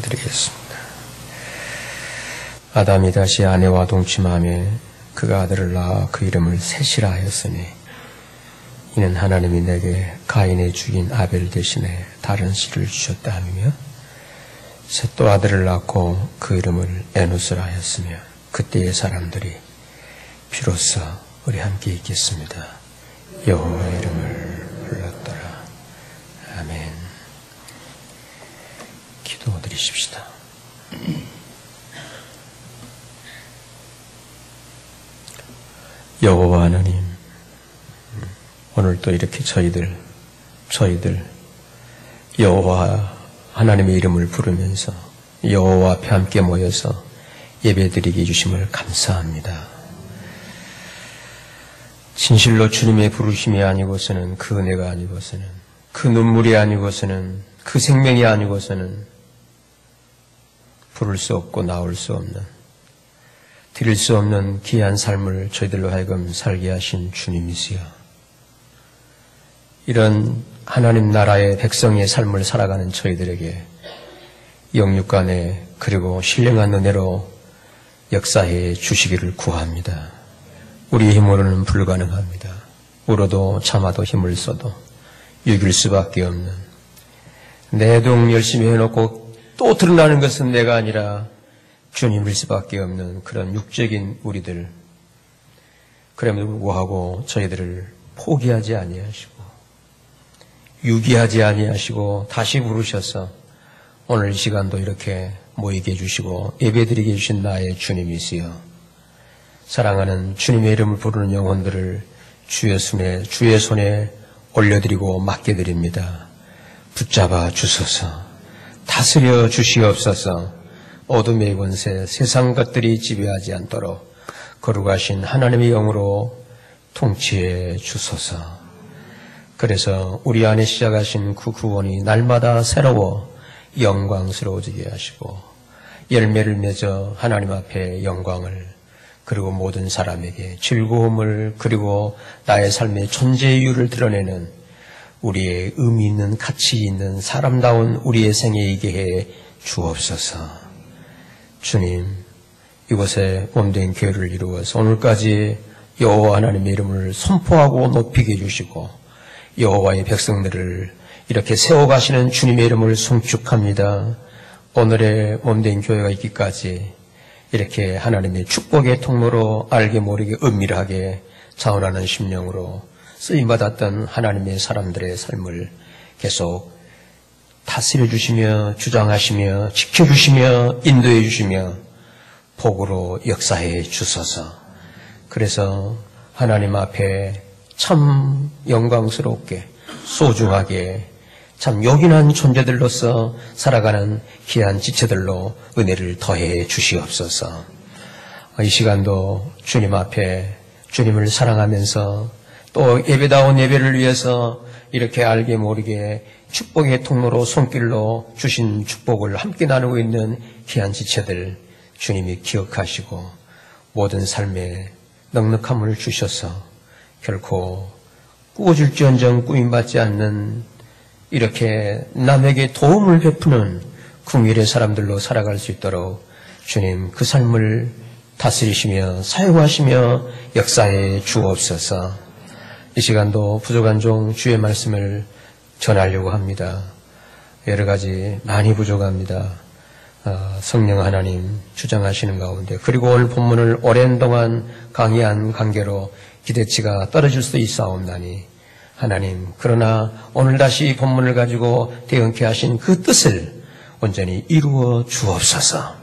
기도드리겠습니다. 아담이 다시 아내와 동침하며 그가 아들을 낳아 그 이름을 셋이라 하였으니 이는 하나님이 내게 가인의 죽인 아벨 대신에 다른 씨를 주셨다 하며 셋도 아들을 낳고 그 이름을 에노스라 하였으며 그때의 사람들이 비로소 우리 함께 있겠습니다. 여호와의 이름을 불렀더라. 아멘. 기도드리십시다. 여호와 하나님, 오늘 또 이렇게 저희들 여호와 하나님의 이름을 부르면서 여호와 앞에 함께 모여서 예배드리게 해주심을 감사합니다. 진실로 주님의 부르심이 아니고서는 그 은혜가 아니고서는 그 눈물이 아니고서는 그 생명이 아니고서는 부를 수 없고 나올 수 없는 드릴 수 없는 귀한 삶을 저희들로 하여금 살게 하신 주님이시여, 이런 하나님 나라의 백성의 삶을 살아가는 저희들에게 영육간에 그리고 신령한 은혜로 역사해 주시기를 구합니다. 우리의 힘으로는 불가능합니다. 울어도 참아도 힘을 써도 이길 수밖에 없는, 내 동 열심히 해놓고 또 드러나는 것은 내가 아니라 주님일 수밖에 없는 그런 육적인 우리들, 그럼에도 불구하고 저희들을 포기하지 아니하시고 유기하지 아니하시고 다시 부르셔서 오늘 이 시간도 이렇게 모이게 해주시고 예배드리게 해주신 나의 주님이시여, 사랑하는 주님의 이름을 부르는 영혼들을 주의 손에 올려드리고 맡겨드립니다. 붙잡아 주소서, 다스려 주시옵소서. 어둠의 권세, 세상 것들이 지배하지 않도록 거룩하신 하나님의 영으로 통치해 주소서. 그래서 우리 안에 시작하신 그 구원이 날마다 새로워 영광스러워지게 하시고 열매를 맺어 하나님 앞에 영광을, 그리고 모든 사람에게 즐거움을, 그리고 나의 삶의 존재 이유를 드러내는 우리의 의미 있는 가치 있는 사람다운 우리의 생에 있게 해 주옵소서. 주님, 이곳에 몸된 교회를 이루어서 오늘까지 여호와 하나님의 이름을 선포하고 높이게 해주시고 여호와의 백성들을 이렇게 세워가시는 주님의 이름을 송축합니다. 오늘의 몸된 교회가 있기까지 이렇게 하나님의 축복의 통로로 알게 모르게 은밀하게 자원하는 심령으로 쓰임받았던 하나님의 사람들의 삶을 계속 다스려 주시며 주장하시며 지켜주시며 인도해 주시며 복으로 역사해 주소서. 그래서 하나님 앞에 참 영광스럽게 소중하게 참 요긴한 존재들로서 살아가는 귀한 지체들로 은혜를 더해 주시옵소서. 이 시간도 주님 앞에 주님을 사랑하면서 또 예배다운 예배를 위해서 이렇게 알게 모르게 축복의 통로로 손길로 주신 축복을 함께 나누고 있는 귀한 지체들 주님이 기억하시고 모든 삶에 넉넉함을 주셔서 결코 꾸어질지언정 꾸임받지 않는 이렇게 남에게 도움을 베푸는 궁일의 사람들로 살아갈 수 있도록 주님 그 삶을 다스리시며 사용하시며 역사해 주옵소서. 이 시간도 부족한 종 주의 말씀을 전하려고 합니다. 여러 가지 많이 부족합니다. 성령 하나님 주장하시는 가운데, 그리고 오늘 본문을 오랜 동안 강의한 관계로 기대치가 떨어질 수 있사옵나니 하나님, 그러나 오늘 다시 본문을 가지고 대응케 하신 그 뜻을 온전히 이루어 주옵소서.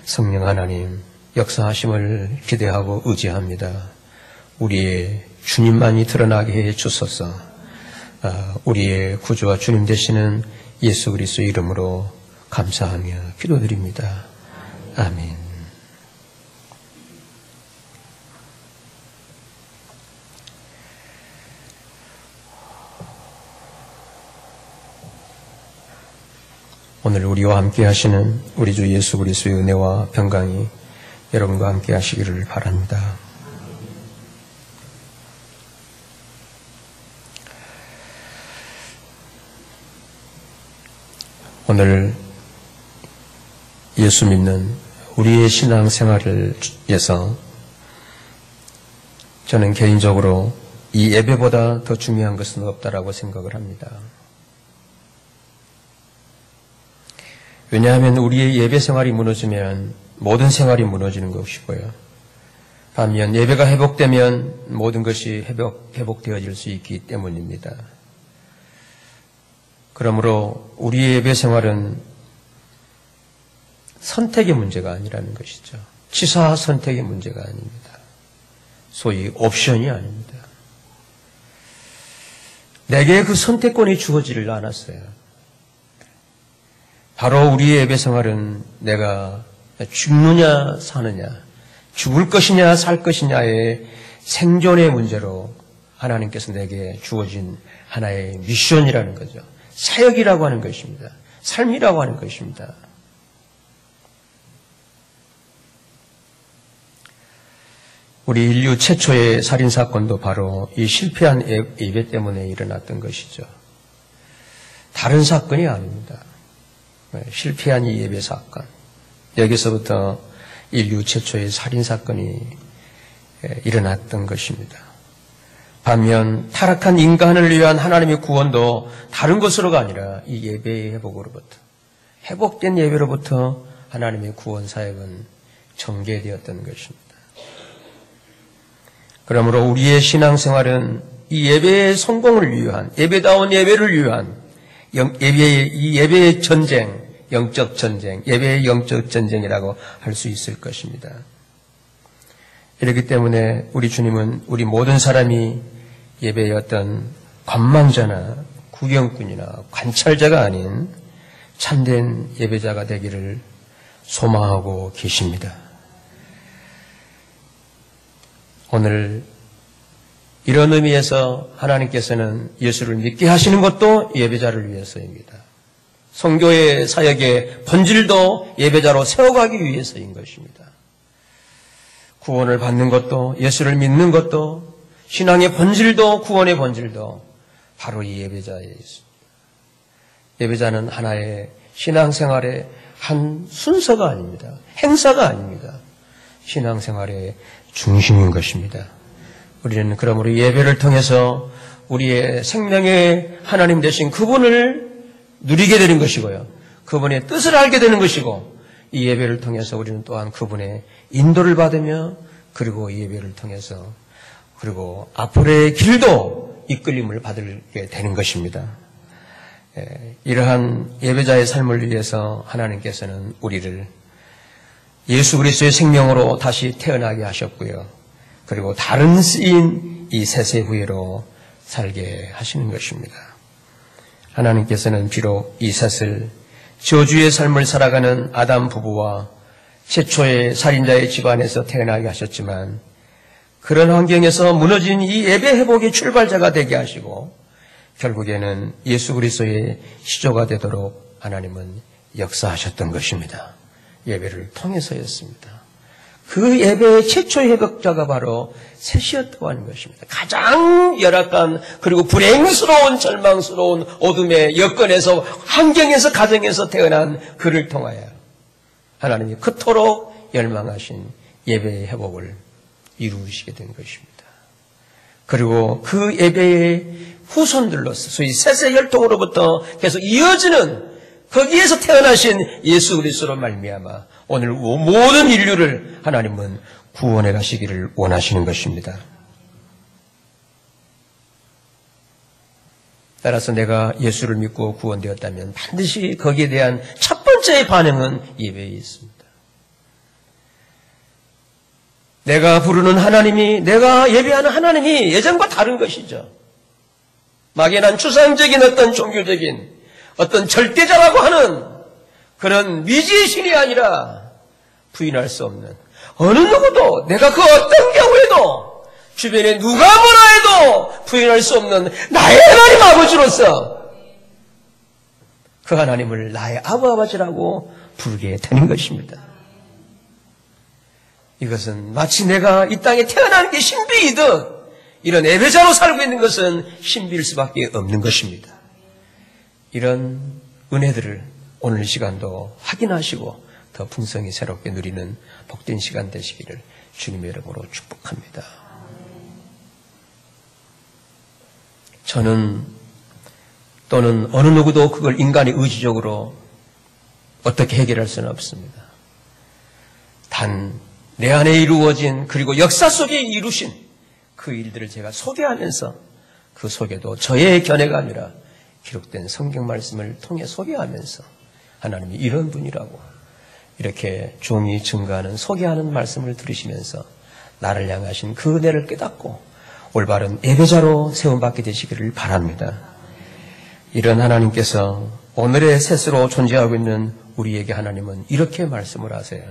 성령 하나님 역사하심을 기대하고 의지합니다. 우리의 주님만이 드러나게 해 주소서. 우리의 구주와 주님 되시는 예수 그리스도의 이름으로 감사하며 기도드립니다. 아멘. 오늘 우리와 함께 하시는 우리 주 예수 그리스도의 은혜와 평강이 여러분과 함께 하시기를 바랍니다. 오늘 예수 믿는 우리의 신앙생활을 위해서 저는 개인적으로 이 예배보다 더 중요한 것은 없다라고 생각을 합니다. 왜냐하면 우리의 예배 생활이 무너지면 모든 생활이 무너지는 것이고요. 반면 예배가 회복되면 모든 것이 회복되어질 수 있기 때문입니다. 그러므로 우리의 예배 생활은 선택의 문제가 아니라는 것이죠. 취사 선택의 문제가 아닙니다. 소위 옵션이 아닙니다. 내게 그 선택권이 주어지질 않았어요. 바로 우리의 예배 생활은 내가 죽느냐 사느냐, 죽을 것이냐 살 것이냐의 생존의 문제로 하나님께서 내게 주어진 하나의 미션이라는 거죠. 사역이라고 하는 것입니다. 삶이라고 하는 것입니다. 우리 인류 최초의 살인사건도 바로 이 실패한 예배 때문에 일어났던 것이죠. 다른 사건이 아닙니다. 실패한 이 예배 사건. 여기서부터 인류 최초의 살인사건이 일어났던 것입니다. 반면 타락한 인간을 위한 하나님의 구원도 다른 것으로가 아니라 이 예배의 회복으로부터, 회복된 예배로부터 하나님의 구원 사역은 전개되었던 것입니다. 그러므로 우리의 신앙생활은 이 예배의 성공을 위한, 예배다운 예배를 위한 이 예배의 전쟁, 영적 전쟁, 예배의 영적 전쟁이라고 할 수 있을 것입니다. 이렇기 때문에 우리 주님은 우리 모든 사람이 예배의 어떤 관망자나 구경꾼이나 관찰자가 아닌 참된 예배자가 되기를 소망하고 계십니다. 오늘 이런 의미에서 하나님께서는 예수를 믿게 하시는 것도 예배자를 위해서입니다. 성교의 사역의 본질도 예배자로 세워가기 위해서인 것입니다. 구원을 받는 것도, 예수를 믿는 것도, 신앙의 본질도, 구원의 본질도 바로 이 예배자에 있습니다. 예배자는 하나의 신앙생활의 한 순서가 아닙니다. 행사가 아닙니다. 신앙생활의 중심인 것입니다. 우리는 그러므로 예배를 통해서 우리의 생명의 하나님 되신 그분을 누리게 되는 것이고요. 그분의 뜻을 알게 되는 것이고, 이 예배를 통해서 우리는 또한 그분의 인도를 받으며, 그리고 이 예배를 통해서 그리고 앞으로의 길도 이끌림을 받게 되는 것입니다. 이러한 예배자의 삶을 위해서 하나님께서는 우리를 예수 그리스도의 생명으로 다시 태어나게 하셨고요. 그리고 다른 쓰인 이 세세 후예로 살게 하시는 것입니다. 하나님께서는 비록 이 셋을 저주의 삶을 살아가는 아담 부부와 최초의 살인자의 집안에서 태어나게 하셨지만, 그런 환경에서 무너진 이 예배 회복의 출발자가 되게 하시고 결국에는 예수 그리스도의 시조가 되도록 하나님은 역사하셨던 것입니다. 예배를 통해서였습니다. 그 예배의 최초의 회복자가 바로 셋이었다고 하는 것입니다. 가장 열악한, 그리고 불행스러운, 절망스러운 어둠의 여건에서, 환경에서, 가정에서 태어난 그를 통하여 하나님이 그토록 열망하신 예배의 회복을 이루시게 된 것입니다. 그리고 그 예배의 후손들로서, 소위 셋의 혈통으로부터 계속 이어지는, 거기에서 태어나신 예수 그리스도로 말미암아 오늘 모든 인류를 하나님은 구원해 가시기를 원하시는 것입니다. 따라서 내가 예수를 믿고 구원되었다면 반드시 거기에 대한 첫 번째의 반응은 예배에 있습니다. 내가 부르는 하나님이, 내가 예배하는 하나님이 예전과 다른 것이죠. 막연한 추상적인 어떤 종교적인 어떤 절대자라고 하는 그런 미지의 신이 아니라 부인할 수 없는, 어느 누구도 내가 그 어떤 경우에도 주변에 누가 뭐라 해도 부인할 수 없는 나의 하나님 아버지로서 그 하나님을 나의 아버지라고 부르게 되는 것입니다. 이것은 마치 내가 이 땅에 태어나는 게 신비이듯 이런 예배자로 살고 있는 것은 신비일 수밖에 없는 것입니다. 이런 은혜들을 오늘 이 시간도 확인하시고 더 풍성히 새롭게 누리는 복된 시간 되시기를 주님의 이름으로 축복합니다. 저는 또는 어느 누구도 그걸 인간의 의지적으로 어떻게 해결할 수는 없습니다. 단 내 안에 이루어진 그리고 역사 속에 이루신 그 일들을 제가 소개하면서 그 속에도 저의 견해가 아니라 기록된 성경 말씀을 통해 소개하면서 하나님이 이런 분이라고 이렇게 종이 증거하는 소개하는 말씀을 들으시면서 나를 향하신 그 은혜를 깨닫고 올바른 예배자로 세움받게 되시기를 바랍니다. 이런 하나님께서 오늘의 셋으로 존재하고 있는 우리에게 하나님은 이렇게 말씀을 하세요.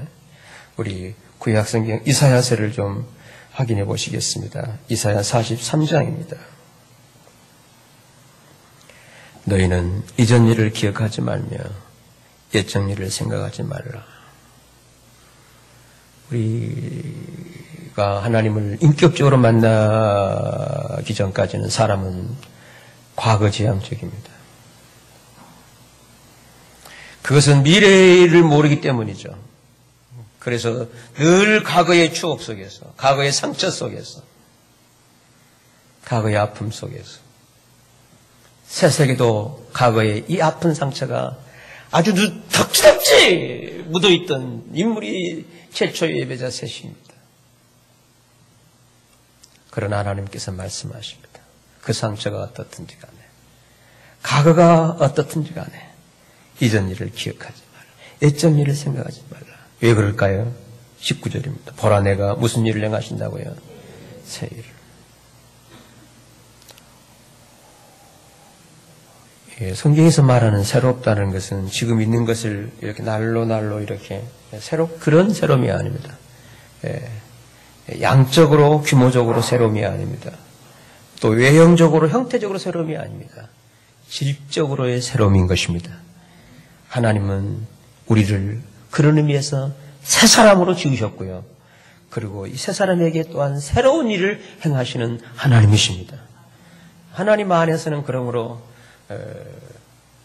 우리 구약성경 이사야서를 좀 확인해 보시겠습니다. 이사야 43장입니다. 너희는 이전 일을 기억하지 말며 옛적 일을 생각하지 말라. 우리가 하나님을 인격적으로 만나기 전까지는 사람은 과거지향적입니다. 그것은 미래를 모르기 때문이죠. 그래서 늘 과거의 추억 속에서, 과거의 상처 속에서, 과거의 아픔 속에서, 새세기도 과거의 이 아픈 상처가 아주 덕지덕지 묻어있던 인물이 최초의 예배자 셋입니다. 그러나 하나님께서 말씀하십니다. 그 상처가 어떻든지 간에, 과거가 어떻든지 간에 이전 일을 기억하지 말라. 옛적 일을 생각하지 말라. 왜 그럴까요? 19절입니다. 보라 내가 무슨 일을 행하신다고요? 새 일을. 예, 성경에서 말하는 새롭다는 것은 지금 있는 것을 이렇게 날로 이렇게 그런 새로움이 아닙니다. 예, 양적으로 규모적으로 새로움이 아닙니다. 또 외형적으로 형태적으로 새로움이 아닙니다. 질적으로의 새로움인 것입니다. 하나님은 우리를 그런 의미에서 새 사람으로 지으셨고요. 그리고 이 새 사람에게 또한 새로운 일을 행하시는 하나님이십니다. 하나님 안에서는 그러므로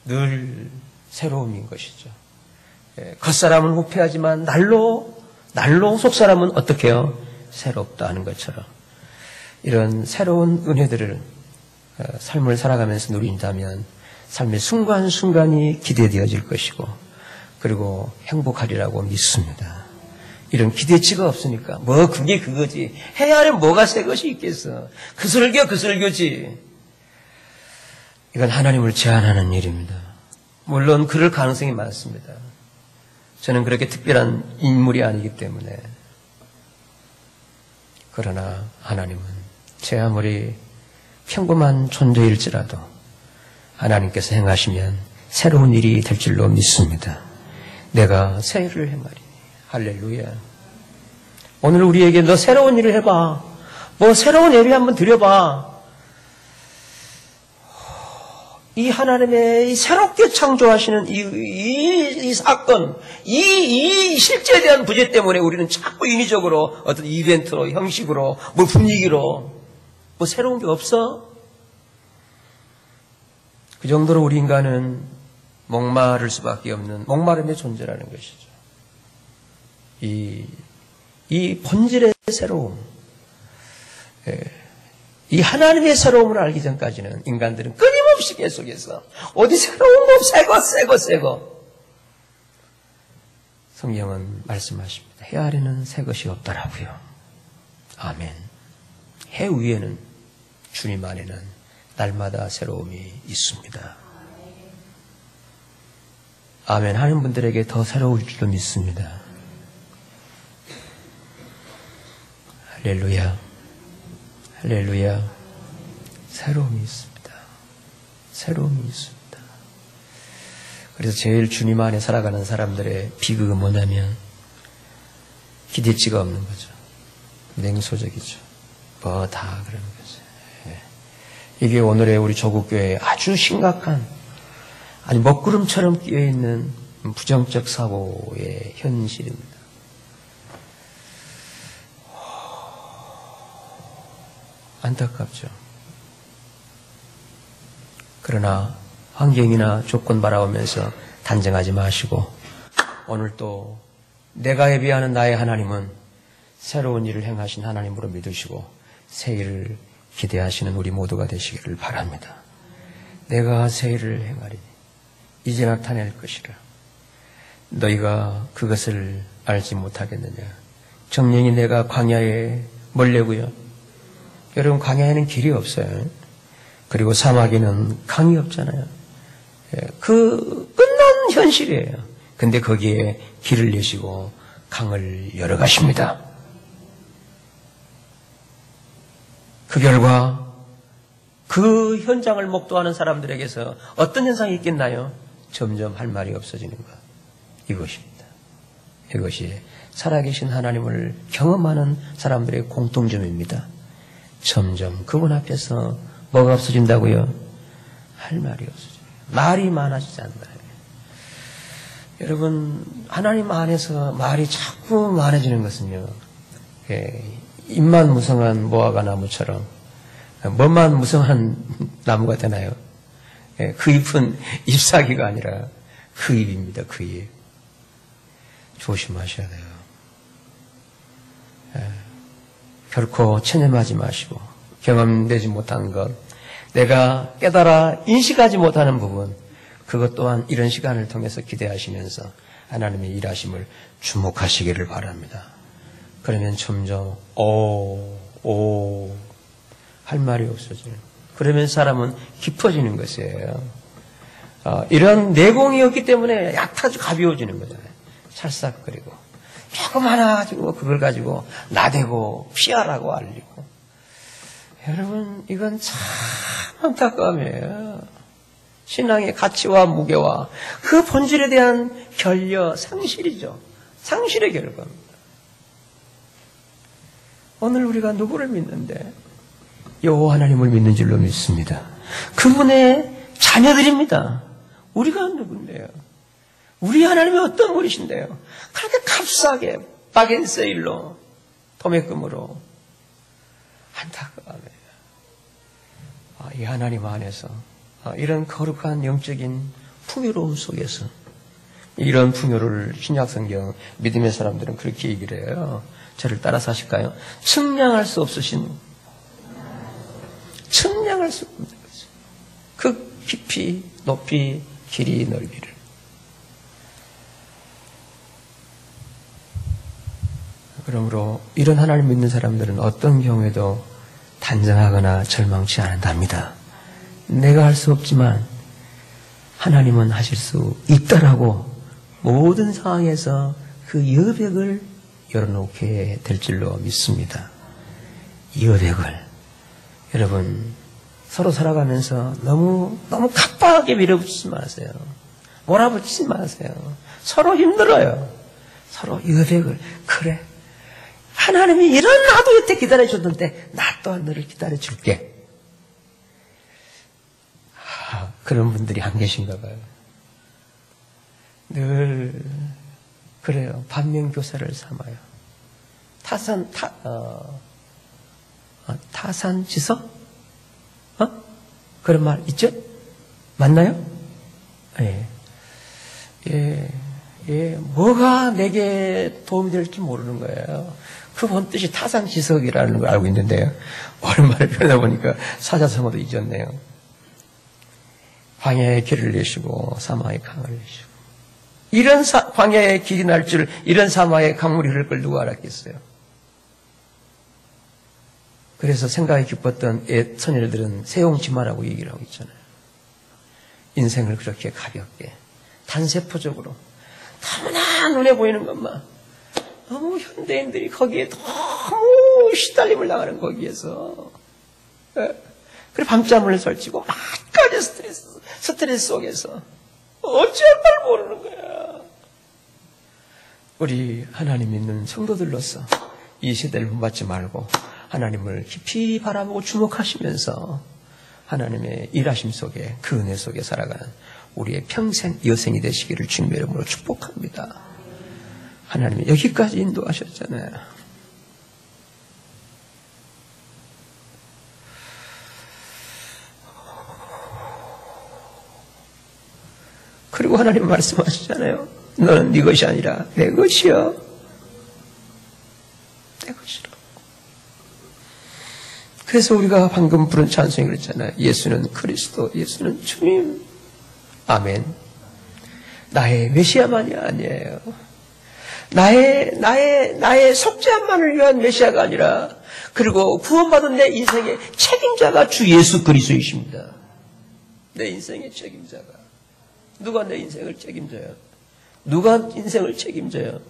늘 새로움인 것이죠. 겉사람은 후패하지만 날로 속사람은 어떻게 해요? 새롭다 하는 것처럼 이런 새로운 은혜들을 삶을 살아가면서 누린다면 삶의 순간순간이 기대되어질 것이고 그리고 행복하리라고 믿습니다. 이런 기대치가 없으니까 그게 그거지. 해야 하면 뭐가 새 것이 있겠어. 그 설교지. 이건 하나님을 제한하는 일입니다. 물론 그럴 가능성이 많습니다. 저는 그렇게 특별한 인물이 아니기 때문에. 그러나 하나님은 제 아무리 평범한 존재일지라도 하나님께서 행하시면 새로운 일이 될 줄로 믿습니다. 내가 새 일을 행하리니. 할렐루야. 오늘 우리에게 너 새로운 일을 해봐. 새로운 예배 한번 드려봐. 이 하나님의 새롭게 창조하시는 이 사건, 이 실제에 대한 부재 때문에 우리는 자꾸 인위적으로 어떤 이벤트로, 형식으로, 분위기로, 새로운 게 없어? 그 정도로 우리 인간은 목마를 수밖에 없는 목마름의 존재라는 것이죠. 이 본질의 새로움, 이 하나님의 새로움을 알기 전까지는 인간들은 끊임없이 계속해서 어디 새로운 거 새거 성경은 말씀하십니다. 해 아래는 새 것이 없더라고요. 아멘. 해 위에는 주님 안에는 날마다 새로움이 있습니다. 아멘 하는 분들에게 더 새로울 줄로 믿습니다. 할렐루야. 할렐루야. 새로움이 있습니다. 새로움이 있습니다. 그래서 제일 주님 안에 살아가는 사람들의 비극은 뭐냐면 기대치가 없는 거죠. 냉소적이죠. 다 그러는 거죠. 이게 오늘의 우리 조국교회의 아주 심각한 아니 먹구름처럼 끼어있는 부정적 사고의 현실입니다. 안타깝죠. 그러나 환경이나 조건 바라보면서 단정하지 마시고 오늘 또 내가 예비하는 나의 하나님은 새로운 일을 행하신 하나님으로 믿으시고 새 일을 기대하시는 우리 모두가 되시기를 바랍니다. 내가 새 일을 행하리니 이제 나타낼 것이라. 너희가 그것을 알지 못하겠느냐. 정령이 내가 광야에 몰래고요. 여러분, 광야에는 길이 없어요. 그리고 사막에는 강이 없잖아요. 그 끝난 현실이에요. 근데 거기에 길을 내시고 강을 열어가십니다. 그 결과 그 현장을 목도하는 사람들에게서 어떤 현상이 있겠나요? 점점 할 말이 없어지는 것. 이것입니다. 이것이 살아계신 하나님을 경험하는 사람들의 공통점입니다. 점점 그분 앞에서 뭐가 없어진다고요? 할 말이 없어져요. 말이 많아지지 않나요? 여러분, 하나님 안에서 말이 자꾸 많아지는 것은요, 잎만 무성한 무화과 나무처럼 뭐만 무성한 나무가 되나요? 그 잎은 잎사귀가 아니라 그 잎입니다. 그 잎. 조심하셔야 돼요. 결코 체념하지 마시고 경험되지 못한 것, 내가 깨달아 인식하지 못하는 부분, 그것 또한 이런 시간을 통해서 기대하시면서 하나님의 일하심을 주목하시기를 바랍니다. 그러면 점점 할 말이 없어져요. 그러면 사람은 깊어지는 것이에요. 이런 내공이 없기 때문에 약하고 가벼워지는 거잖아요. 찰싹거리고 조금 하나 가지고 그걸 가지고 나대고 피하라고 알리고. 여러분, 이건 참 안타까움이에요. 신앙의 가치와 무게와 그 본질에 대한 결여, 상실이죠. 상실의 결과입니다. 오늘 우리가 누구를 믿는데? 여호와 하나님을 믿는 줄로 믿습니다. 그분의 자녀들입니다. 우리가 누군데요? 우리 하나님이 어떤 분이신데요? 그렇게 값싸게 바겐세일로 도매금으로 안타까워요. 이 하나님 안에서 이런 거룩한 영적인 풍요로움 속에서 이런 풍요를 신약성경 믿음의 사람들은 그렇게 얘기를 해요. 저를 따라서 하실까요? 측량할 수 없으신, 측량할 수 없는 거죠. 그 깊이, 높이, 길이, 넓이를. 그러므로 이런 하나님 믿는 사람들은 어떤 경우에도 단정하거나 절망치 않는답니다. 내가 할 수 없지만 하나님은 하실 수 있다라고 모든 상황에서 그 여백을 열어놓게 될 줄로 믿습니다. 여백을. 여러분, 서로 살아가면서 너무 갑박하게 밀어붙이지 마세요. 몰아붙이지 마세요. 서로 힘들어요. 서로 여백을. 그래, 하나님이 이런 나도 여태 기다려줬는데 나 또한 너를 기다려줄게. 그런 분들이 안 계신가 봐요. 늘 그래요. 반면교사를 삼아요. 타산지석? 그런 말 있죠? 맞나요? 뭐가 내게 도움이 될지 모르는 거예요. 그 본 뜻이 타산지석이라는 걸 알고 있는데요. 오랜만에 변해보니까 사자성어도 잊었네요. 광야의 길을 내시고 사마의 강을 내시고. 이런 광야의 길이 날 줄, 이런 사마의 강물이 흐를 걸 누가 알았겠어요? 그래서 생각이 깊었던 옛 선열들은 세용지마라고 얘기를 하고 있잖아요. 인생을 그렇게 가볍게, 단세포적으로, 너무나 눈에 보이는 것만, 너무 현대인들이 거기에 너무 시달림을 당하는 거기에서, 그리고 밤잠을 설치고, 막까지 스트레스 속에서, 어찌할 바를 모르는 거야. 우리 하나님 믿는 성도들로서 이 시대를 본받지 말고, 하나님을 깊이 바라보고 주목하시면서 하나님의 일하심 속에 그 은혜 속에 살아가는 우리의 평생 여생이 되시기를 주님의 이름으로 축복합니다. 하나님이 여기까지 인도하셨잖아요. 그리고 하나님 말씀하시잖아요. 너는 네 것이 아니라 내 것이여. 새 것이라. 그래서 우리가 방금 부른 찬송이 그랬잖아요. 예수는 그리스도, 예수는 주님. 아멘. 나의 메시아만이 아니에요. 나의 속죄함만을 위한 메시아가 아니라, 그리고 구원받은 내 인생의 책임자가 주 예수 그리스도이십니다. 내 인생의 책임자가. 누가 내 인생을 책임져요? 누가 인생을 책임져요?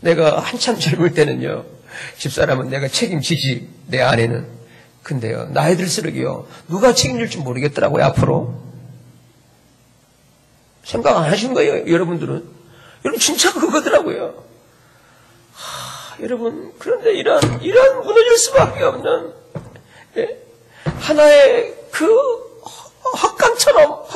내가 한참 젊을 때는요, 집사람은 내가 책임지지, 내 아내는. 근데요, 나이 들수록요, 누가 책임질지 모르겠더라고요, 앞으로. 생각 안 하신 거예요, 여러분들은? 여러분, 진짜 그거더라고요. 여러분, 그런데 이런 무너질 수밖에 없는, 예? 하나의 그 헛간처럼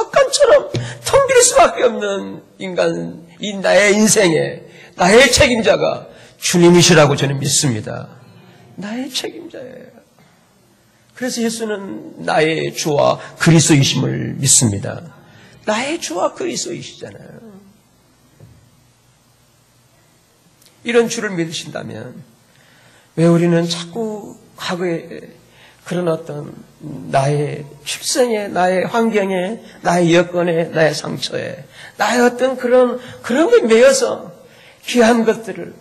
텅 빌 수밖에 없는 인간, 나의 인생에, 나의 책임자가 주님이시라고 저는 믿습니다. 나의 책임자예요. 그래서 예수는 나의 주와 그리스도이심을 믿습니다. 나의 주와 그리스도이시잖아요. 이런 주를 믿으신다면 왜 우리는 자꾸 과거에 그런 어떤 나의 실생에, 나의 환경에, 나의 여건에, 나의 상처에, 나의 어떤 그런 게 매여서 귀한 것들을,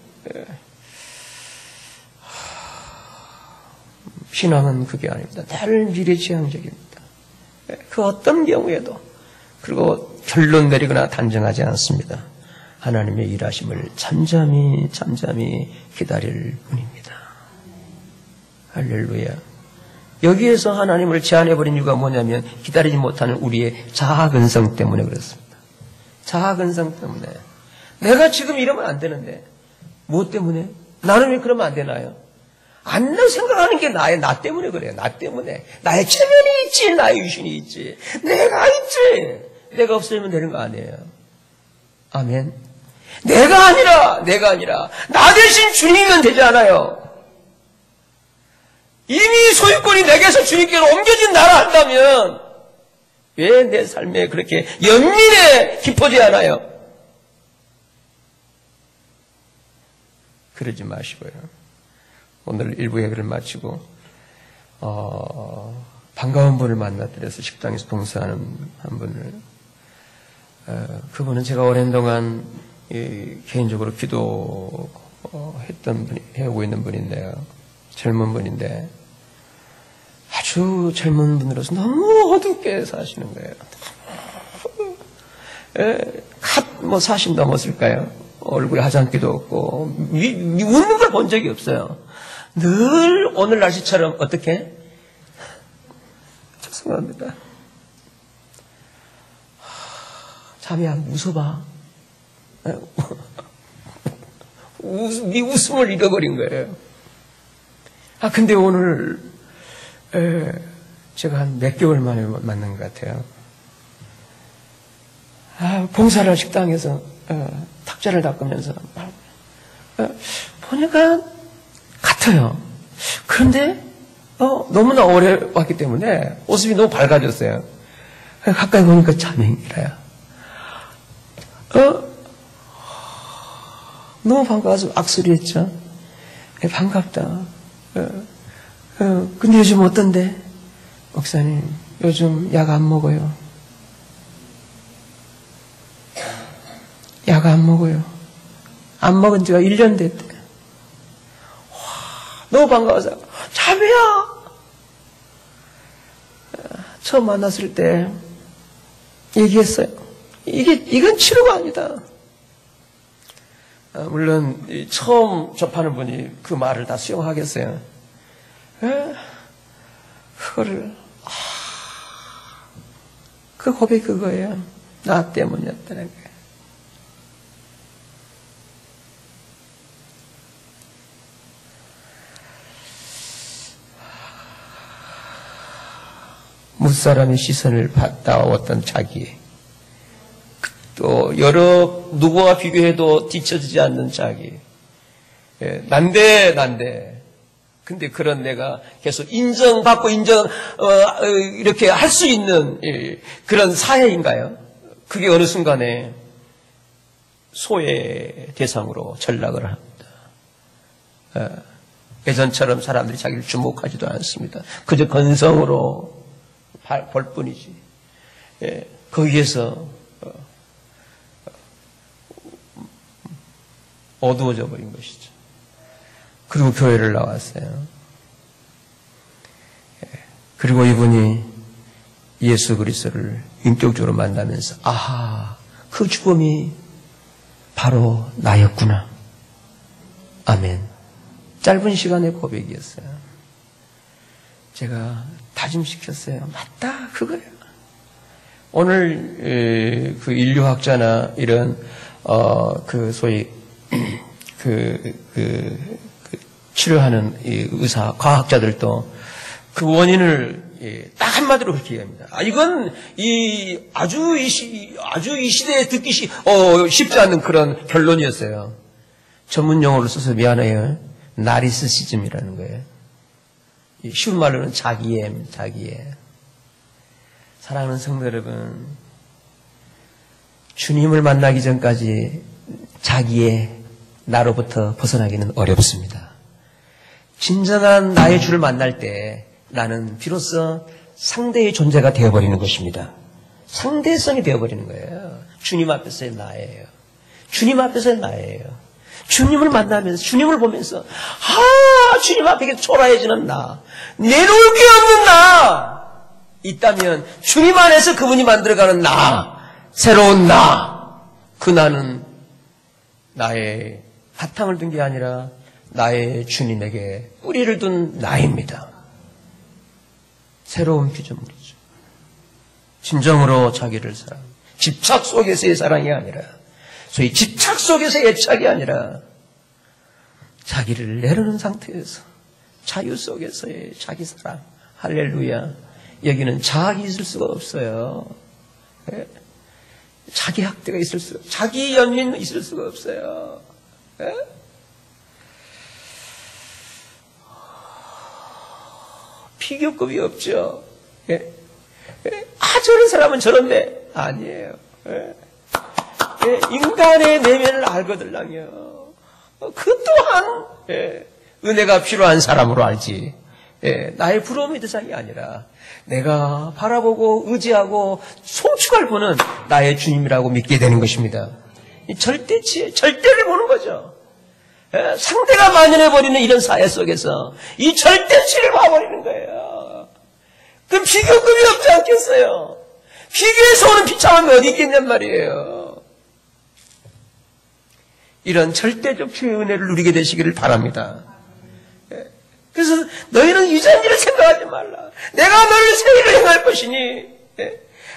신앙은 그게 아닙니다. 늘 미래지향적입니다. 그 어떤 경우에도, 그리고 결론 내리거나 단정하지 않습니다. 하나님의 일하심을 잠잠히 기다릴 뿐입니다. 할렐루야. 여기에서 하나님을 제한해버린 이유가 뭐냐면 기다리지 못하는 우리의 자아근성 때문에 그렇습니다. 자아근성 때문에. 내가 지금 이러면 안 되는데 뭐 때문에? 나는 왜 그러면 안 되나요? 안 생각하는 게 나 때문에 그래요. 나 때문에. 나의 체면이 있지, 나의 유신이 있지, 내가 있지. 내가 없으면 되는 거 아니에요. 아멘. 내가 아니라 나 대신 주님이면 되지 않아요. 이미 소유권이 내게서 주님께로 옮겨진 나라 한다면 왜 내 삶에 그렇게 연민에 깊어지지 않아요? 그러지 마시고요. 오늘 일부 예배를 마치고 반가운 분을 만나드려서 식당에서 봉사하는 한 분을, 그분은 제가 오랜 동안 개인적으로 기도했던 분이, 해오고 있는 분인데요. 젊은 분인데 아주 젊은 분으로서 너무 어둡게 사시는 거예요. 40 넘었을까요? 얼굴에 화장기도 없고 웃는 걸 본 적이 없어요. 늘 오늘 날씨처럼 어떻게? 죄송합니다. 잠이 안 웃어봐. 네 웃음을 잃어버린 거예요. 근데 오늘 제가 한 몇 개월 만에 만난 것 같아요. 봉사를 식당에서 탁자를 닦으면서 보니까 같아요. 그런데 너무나 오래 왔기 때문에 모습이 너무 밝아졌어요. 가까이 보니까 자매인이라요. 너무 반가워서 악수리했죠. 반갑다. 근데 요즘 어떤데? 목사님, 요즘 약 안 먹어요. 약 안 먹어요. 안 먹은 지가 1년 됐대. 너무 반가워서, 자매야! 처음 만났을 때 얘기했어요. 이건 치료가 아니다. 물론 처음 접하는 분이 그 말을 다 수용하겠어요. 그거를 그 고백이 그거예요. 나 때문이었다는 거예요. 무사람의 시선을 받아왔던 자기, 또 여러 누구와 비교해도 뒤처지지 않는 자기, 난데. 근데 그런 내가 계속 인정받고 이렇게 할 수 있는 그런 사회인가요? 그게 어느 순간에 소외 대상으로 전락을 합니다. 예전처럼 사람들이 자기를 주목하지도 않습니다. 그저 건성으로 볼 뿐이지. 거기에서 어두워져 버린 것이죠. 그리고 교회를 나왔어요. 그리고 이분이 예수 그리스도를 인격적으로 만나면서 아하, 그 죽음이 바로 나였구나. 아멘. 짧은 시간의 고백이었어요. 제가 다짐시켰어요. 맞다, 그거예요. 오늘 그 인류학자나 이런 그 소위 치료하는 의사, 과학자들도 그 원인을 딱 한마디로 그렇게 얘기합니다. 이건 아주 이 시대에 듣기 쉽지 않은 그런 결론이었어요. 전문 용어로 써서 미안해요. 나리시시즘이라는 거예요. 쉬운 말로는 자기애입니다. 자기애. 사랑하는 성도 여러분, 주님을 만나기 전까지 자기의 나로부터 벗어나기는 어렵습니다. 진정한 나의 주를 만날 때 나는 비로소 상대의 존재가 되어버리는 것입니다. 상대성이 되어버리는 거예요. 주님 앞에서의 나예요. 주님 앞에서의 나예요. 주님을 만나면서, 주님을 보면서, 주님 앞에 초라해지는 나, 내놓을 게 없는 나, 있다면 주님 안에서 그분이 만들어가는 나, 새로운 나, 그 나는 나의 바탕을 둔 게 아니라 나의 주님에게 뿌리를 둔 나입니다. 새로운 피조물이죠. 진정으로 자기를 사랑, 집착 속에서의 사랑이 아니라, 소위 집착 속에서의 애착이 아니라 자기를 내려놓은 상태에서 자유 속에서의 자기 사랑. 할렐루야. 여기는 자학이 있을 수가 없어요. 자기 학대가 있을 수가 없어요. 자기 연민 있을 수가 없어요. 비교급이 없죠. 저런 사람은 저런데 아니에요. 인간의 내면을 알거들랑요. 그 또한 은혜가 필요한 사람으로 알지. 나의 부러움의 대상이 아니라 내가 바라보고 의지하고 송축할 분은 나의 주님이라고 믿게 되는 것입니다. 이 절대치, 절대를 보는 거죠. 상대가 만연해버리는 이런 사회 속에서 이 절대치를 봐버리는 거예요. 그럼 비교급이 없지 않겠어요? 비교해서 오는 비참함이 어디 있겠냔 말이에요. 이런 절대적 주의 은혜를 누리게 되시기를 바랍니다. 그래서 너희는 유전지를 생각하지 말라. 내가 너를 새 일을 행할 것이니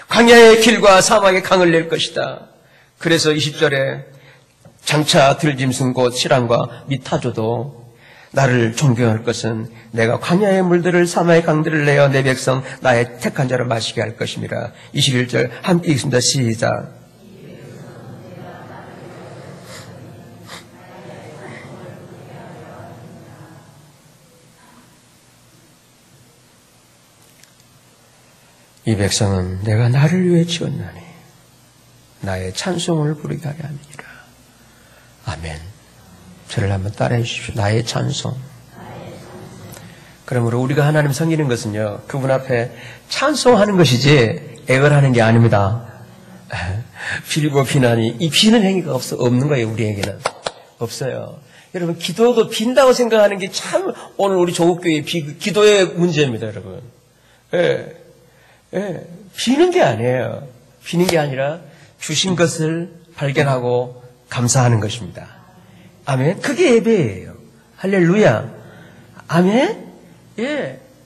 광야의 길과 사막의 강을 낼 것이다. 그래서 20절에 장차 들짐승 곧 시람과 미타조도 나를 존경할 것은 내가 광야의 물들을 사막의 강들을 내어 내 백성 나의 택한 자를 마시게 할 것입니다. 21절 함께 읽습니다. 시작. 이 백성은 내가 나를 위해 지었나니 나의 찬송을 부르게 하려 함이니라. 아멘. 저를 한번 따라해 주십시오. 나의 찬송. 그러므로 우리가 하나님 섬기는 것은요, 그분 앞에 찬송하는 것이지 애걸하는 게 아닙니다. 빌고 비난이, 이 비는 행위가 없는 거예요. 우리에게는 없어요. 여러분, 기도도 빈다고 생각하는 게 참 오늘 우리 조국교회 기도의 문제입니다. 여러분. 비는 게 아니에요. 비는 게 아니라 주신 것을 발견하고 감사하는 것입니다. 아멘. 그게 예배예요. 할렐루야. 아멘.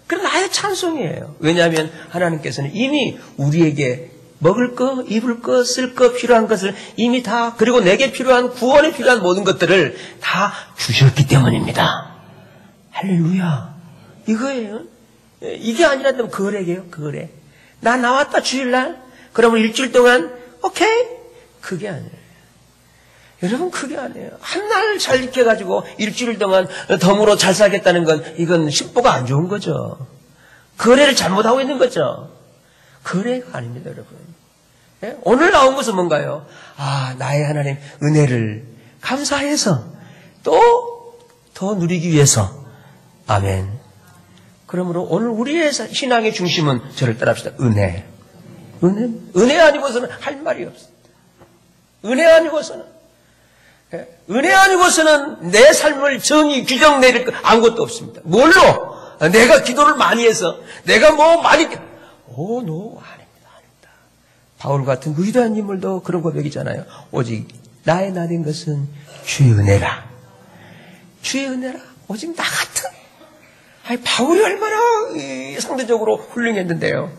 그럼 나의 찬송이에요. 왜냐하면 하나님께서는 이미 우리에게 먹을 거, 입을 거, 쓸 거 필요한 것을 이미 다, 그리고 내게 필요한 구원에 필요한 모든 것들을 다 주셨기 때문입니다. 할렐루야. 이거예요. 이게 아니라면 거래게요. 거래. 나 나왔다 주일날. 그러면 일주일 동안 오케이. 그게 아니에요. 여러분, 그게 아니에요. 한날 잘 지켜가지고 일주일 동안 덤으로 잘 살겠다는 건 이건 신보가 안 좋은 거죠. 거래를 잘못하고 있는 거죠. 거래가 아닙니다, 여러분. 오늘 나온 것은 뭔가요? 나의 하나님 은혜를 감사해서 또 더 누리기 위해서 아멘. 그러므로 오늘 우리의 신앙의 중심은 저를 따라합시다. 은혜. 은혜 아니고서는 할 말이 없습니다. 은혜 아니고서는 내 삶을 정의 규정 내릴 것 아무것도 없습니다. 뭘로? 내가 기도를 많이 해서 내가 뭐 많이 아닙니다. 바울 같은 위대한 인물도 그런 고백이잖아요. 오직 나의 나된 것은 주의 은혜라. 주의 은혜라. 오직 나 같은. 바울이 얼마나 상대적으로 훌륭했는데요.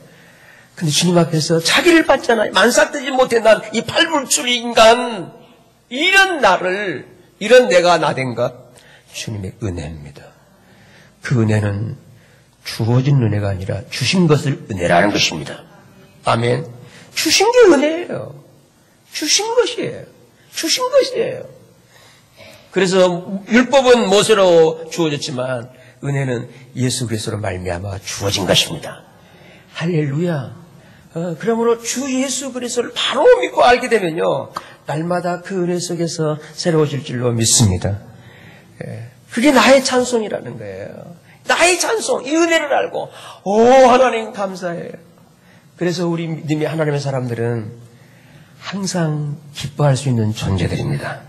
근데 주님 앞에서 자기를 받잖아요. 만삭되지 못해 난 이 팔불출 인간, 이런 나를, 이런 내가 나된 것, 주님의 은혜입니다. 그 은혜는 주어진 은혜가 아니라 주신 것을 은혜라는 것입니다. 아멘. 주신 게 은혜예요. 주신 것이에요. 그래서 율법은 모세로 주어졌지만 은혜는 예수 그리스도로 말미암아 주어진 것입니다. 할렐루야. 그러므로 주 예수 그리스도를 바로 믿고 알게 되면요, 날마다 그 은혜 속에서 새로워질 줄로 믿습니다. 그게 나의 찬송이라는 거예요. 나의 찬송, 이 은혜를 알고 하나님 감사해요. 그래서 우리 믿음의 하나님의 사람들은 항상 기뻐할 수 있는 존재들입니다.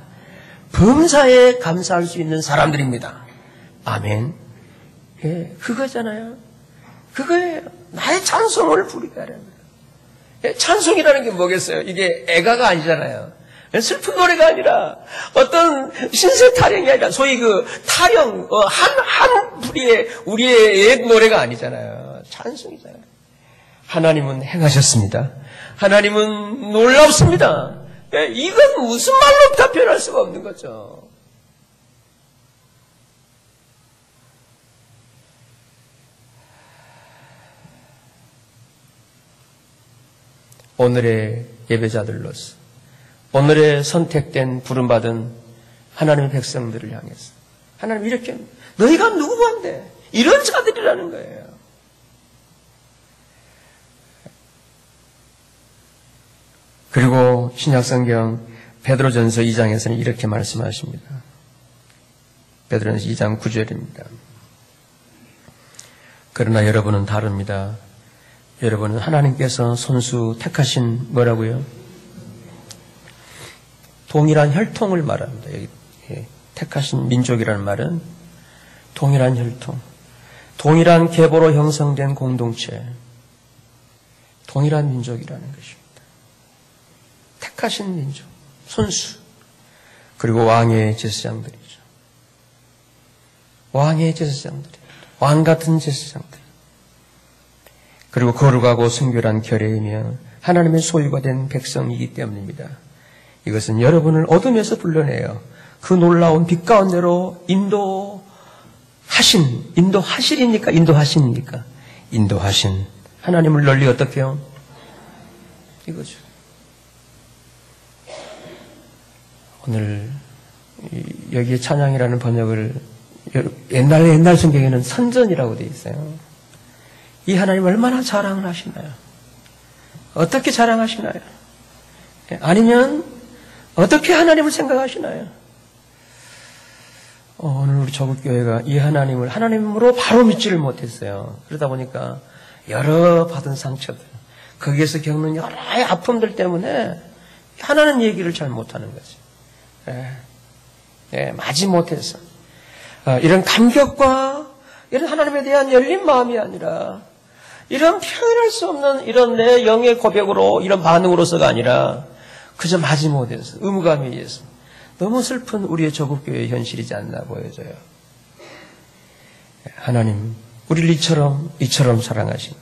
범사에 감사할 수 있는 사람들입니다. 아멘. 그거잖아요. 그거예요. 나의 찬송을 부르게 하라는 거예요. 찬송이라는 게 뭐겠어요? 이게 애가가 아니잖아요. 슬픈 노래가 아니라 어떤 신세 타령이 아니라 소위 그 타령, 한 부리의 우리의 옛 노래가 아니잖아요. 찬송이잖아요. 하나님은 행하셨습니다. 하나님은 놀랍습니다. 이건 무슨 말로 답변할 수가 없는 거죠. 오늘의 예배자들로서, 오늘의 선택된 부름받은 하나님의 백성들을 향해서 하나님 이렇게 너희가 누구한데 이런 자들이라는 거예요. 그리고 신약성경 베드로전서 2장에서는 이렇게 말씀하십니다. 베드로전서 2장 9절입니다. 그러나 여러분은 다릅니다. 여러분은 하나님께서 손수 택하신 뭐라고요? 동일한 혈통을 말합니다. 여기 택하신 민족이라는 말은 동일한 혈통, 동일한 계보로 형성된 공동체, 동일한 민족이라는 것입니다. 택하신 민족, 손수, 그리고 왕의 제사장들이죠. 왕의 제사장들입니다. 왕 같은 제사장들. 그리고 거룩하고 순결한 결례이며 하나님의 소유가 된 백성이기 때문입니다. 이것은 여러분을 어둠에서 불러내어 그 놀라운 빛 가운데로 인도하신 하나님을 널리 어떻게 해요? 이거죠. 오늘 여기에 찬양이라는 번역을 옛날 성경에는 선전이라고 되어 있어요. 이 하나님 얼마나 자랑을 하시나요? 어떻게 자랑하시나요? 아니면 어떻게 하나님을 생각하시나요? 오늘 우리 조국교회가 이 하나님을 하나님으로 바로 믿지를 못했어요. 그러다 보니까 여러 받은 상처들, 거기에서 겪는 여러의 아픔들 때문에 하나님 얘기를 잘 못하는 거죠. 마지못해서 이런 감격과 이런 하나님에 대한 열린 마음이 아니라 이런 표현할 수 없는 이런 내 영의 고백으로 이런 반응으로서가 아니라 그저 마지못해서 의무감에 의해서 너무 슬픈 우리의 조국교회의 현실이지 않나 보여져요. 하나님 우리를 이처럼 사랑하신 것,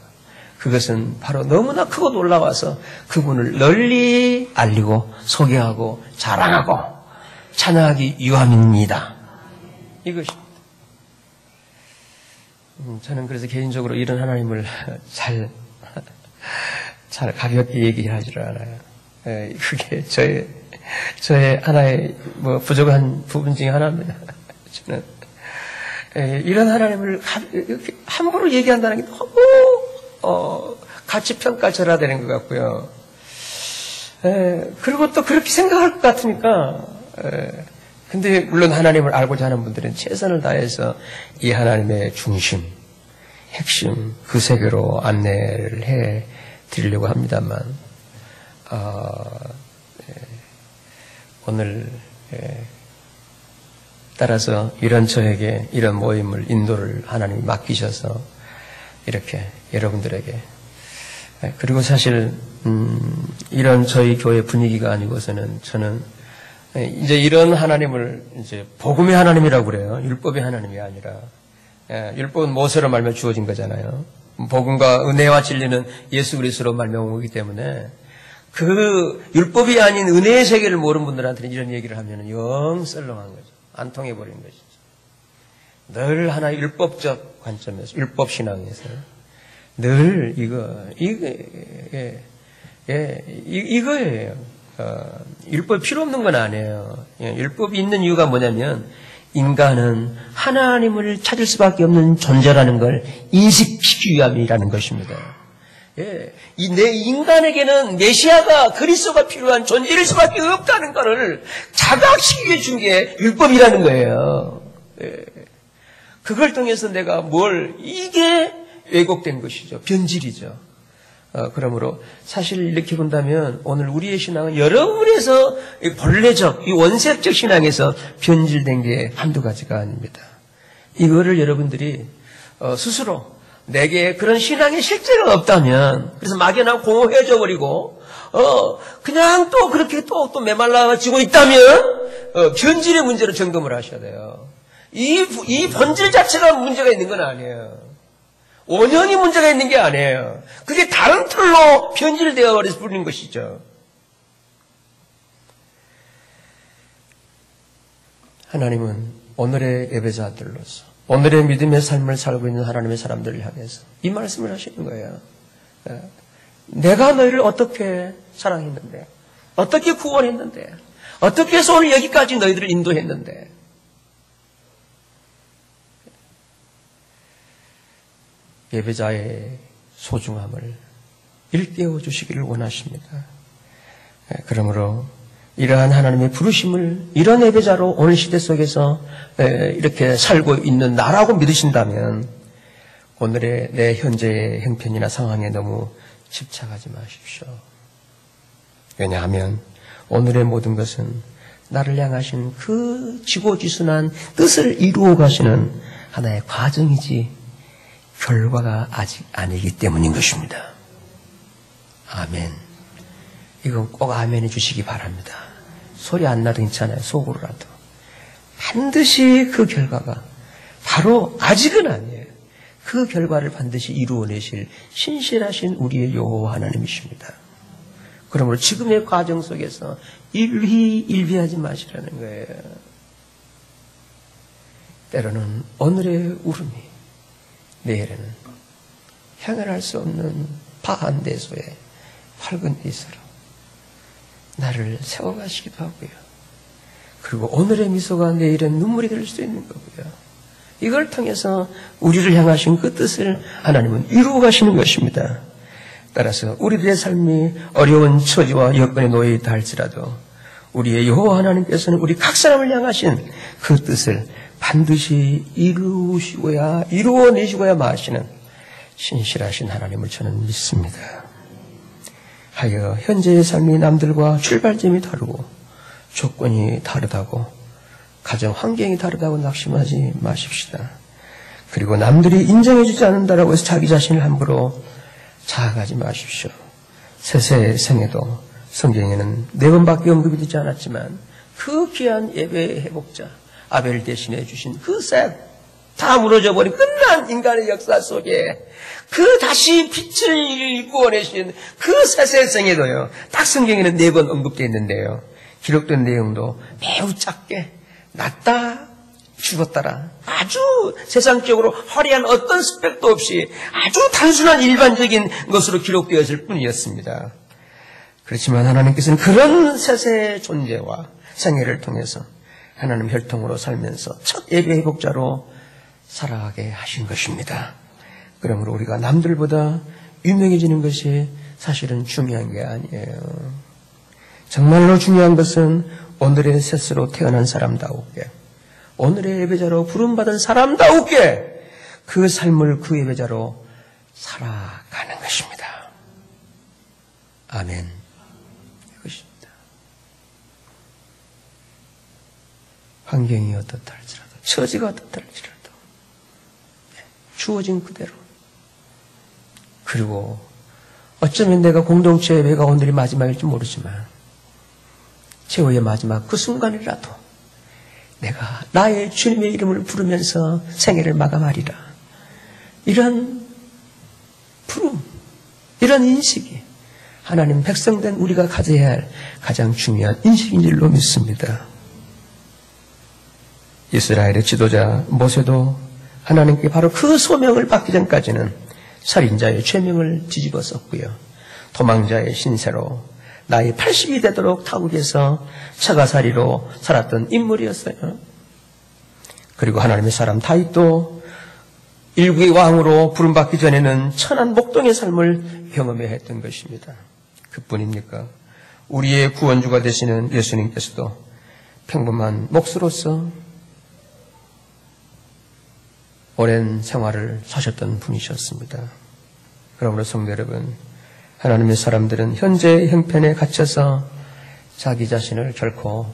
그것은 바로 너무나 크고 놀라워서 그분을 널리 알리고 소개하고 자랑하고 찬양하기 위함입니다. 이것입니다. 저는 그래서 개인적으로 이런 하나님을 잘 가볍게 얘기하지를 않아요. 그게 저의 하나의 부족한 부분 중에 하나입니다. 저는 이런 하나님을 이렇게 함부로 얘기한다는 게 너무 가치평가절하되는 것 같고요. 그리고 또 그렇게 생각할 것 같으니까 근데 물론 하나님을 알고자 하는 분들은 최선을 다해서 이 하나님의 중심, 핵심, 그 세계로 안내를 해 드리려고 합니다만, 오늘, 따라서 이런 저에게 이런 모임을 인도를 하나님이 맡기셔서 이렇게 여러분들에게, 그리고 사실 이런 저희 교회 분위기가 아니고서는 저는 이제 이런 하나님을 이제 복음의 하나님이라고 그래요. 율법의 하나님이 아니라. 율법은 모세로 말며 주어진 거잖아요. 복음과 은혜와 진리는 예수 그리스도로 말며 온 거기 때문에 그 율법이 아닌 은혜의 세계를 모르는 분들한테는 이런 얘기를 하면 영 썰렁한 거죠. 안 통해버린 것이죠. 늘 하나의 율법적 관점에서, 율법 신앙에서 늘 이거예요. 율법이 필요 없는 건 아니에요. 율법이 있는 이유가 뭐냐면 인간은 하나님을 찾을 수밖에 없는 존재라는 걸 인식시키기 위함이라는 것입니다. 내 인간에게는 메시아가 그리스도가 필요한 존재일 수밖에 없다는 것을 자각시키게 준 게 율법이라는 거예요. 그걸 통해서 내가 이게 왜곡된 것이죠. 변질이죠. 그러므로 사실 이렇게 본다면 오늘 우리의 신앙은 여러 부분에서 본래적, 이 원색적 신앙에서 변질된 게 한두 가지가 아닙니다. 이거를 여러분들이 스스로 내게 그런 신앙의 실제가 없다면, 그래서 막연하고 공허해져 버리고 그냥 또 그렇게 또 메말라지고 있다면 변질의 문제로 점검을 하셔야 돼요. 이 본질 자체가 문제가 있는 건 아니에요. 원형이 문제가 있는 게 아니에요. 그게 다른 틀로 변질되어 버려서 부르는 것이죠. 하나님은 오늘의 예배자들로서 오늘의 믿음의 삶을 살고 있는 하나님의 사람들을 향해서 이 말씀을 하시는 거예요. 내가 너희를 어떻게 사랑했는데, 어떻게 구원했는데, 어떻게 해서 오늘 여기까지 너희들을 인도했는데, 예배자의 소중함을 일깨워 주시기를 원하십니다. 그러므로 이러한 하나님의 부르심을 이런 예배자로 오늘 시대 속에서 이렇게 살고 있는 나라고 믿으신다면 오늘의 내 현재의 형편이나 상황에 너무 집착하지 마십시오. 왜냐하면 오늘의 모든 것은 나를 향하신 그 지고지순한 뜻을 이루어 가시는 하나의 과정이지 결과가 아직 아니기 때문인 것입니다. 아멘. 이건 꼭 아멘해 주시기 바랍니다. 소리 안 나도 괜찮아요. 속으로라도. 반드시 그 결과가 바로 아직은 아니에요. 그 결과를 반드시 이루어내실 신실하신 우리의 여호와 하나님이십니다. 그러므로 지금의 과정 속에서 일비하지 마시라는 거예요. 때로는 오늘의 울음이 내일에는 향연할 수 없는 파한대소의 밝은 이슬로 나를 세워가시기도 하고요. 그리고 오늘의 미소가 내일은 눈물이 될 수 있는 거고요. 이걸 통해서 우리를 향하신 그 뜻을 하나님은 이루어 가시는 것입니다. 따라서 우리들의 삶이 어려운 처지와 여건에 놓여 있다 할지라도 우리의 여호와 하나님께서는 우리 각 사람을 향하신 그 뜻을 반드시 이루어내시고야 마시는 신실하신 하나님을 저는 믿습니다. 하여 현재의 삶이 남들과 출발점이 다르고 조건이 다르다고 가정 환경이 다르다고 낙심하지 마십시다. 그리고 남들이 인정해주지 않는다라고 해서 자기 자신을 함부로 자학하지 마십시오. 세세 생에도 성경에는 4번밖에 언급이 되지 않았지만 그 귀한 예배의 회복자 아벨 대신해 주신 그 다 무너져버린 끝난 인간의 역사 속에 그 다시 빛을 일구어내신 그 세세생에도요, 딱 성경에는 4번 언급되어 있는데요, 기록된 내용도 매우 짧게 낫다 죽었다라 아주 세상적으로 화려한 어떤 스펙도 없이 아주 단순한 일반적인 것으로 기록되었을 뿐이었습니다. 그렇지만 하나님께서는 그런 세세의 존재와 생애를 통해서 하나님 혈통으로 살면서 첫 예배 회복자로 살아가게 하신 것입니다. 그러므로 우리가 남들보다 유명해지는 것이 사실은 중요한 게 아니에요. 정말로 중요한 것은 오늘의 셋으로 태어난 사람다우게, 오늘의 예배자로 부름받은 사람다우게 그 삶을 그 예배자로 살아가는 것입니다. 아멘. 이것입니다. 환경이 어떻다 할지라도, 처지가 어떻다 할지라도 주어진 그대로, 그리고 어쩌면 내가 공동체 예배가 오늘이 마지막일지 모르지만 최후의 마지막 그 순간이라도 내가 나의 주님의 이름을 부르면서 생애를 마감하리라, 이런 부름, 이런 인식이 하나님 백성된 우리가 가져야 할 가장 중요한 인식인 줄로 믿습니다. 이스라엘의 지도자 모세도 하나님께 바로 그 소명을 받기 전까지는 살인자의 죄명을 뒤집어 썼고요, 도망자의 신세로 나이 80이 되도록 타국에서 처가살이로 살았던 인물이었어요. 그리고 하나님의 사람 다윗도 일국의 왕으로 부름받기 전에는 천한 목동의 삶을 경험해야 했던 것입니다. 그뿐입니까? 우리의 구원주가 되시는 예수님께서도 평범한 목수로서 오랜 생활을 사셨던 분이셨습니다. 그러므로 성도 여러분, 하나님의 사람들은 현재의 형편에 갇혀서 자기 자신을 결코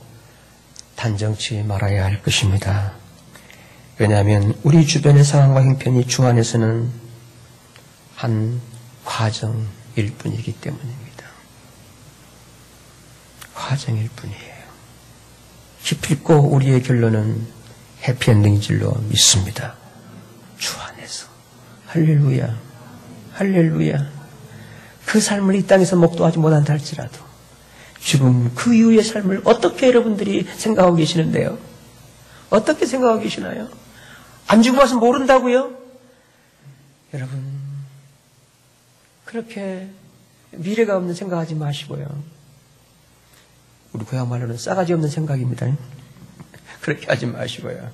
단정치 말아야 할 것입니다. 왜냐하면 우리 주변의 상황과 형편이 주 안에서는 한 과정일 뿐이기 때문입니다. 과정일 뿐이에요. 기필코 우리의 결론은 해피엔딩인 줄로 믿습니다. 주 안에서. 할렐루야, 할렐루야. 그 삶을 이 땅에서 목도하지 못한다 할지라도 지금 그 이후의 삶을 어떻게 여러분들이 생각하고 계시는데요? 어떻게 생각하고 계시나요? 안 죽고 와서 모른다고요? 여러분, 그렇게 미래가 없는 생각하지 마시고요. 우리 고향 말로는 싸가지 없는 생각입니다. 그렇게 하지 마시고요.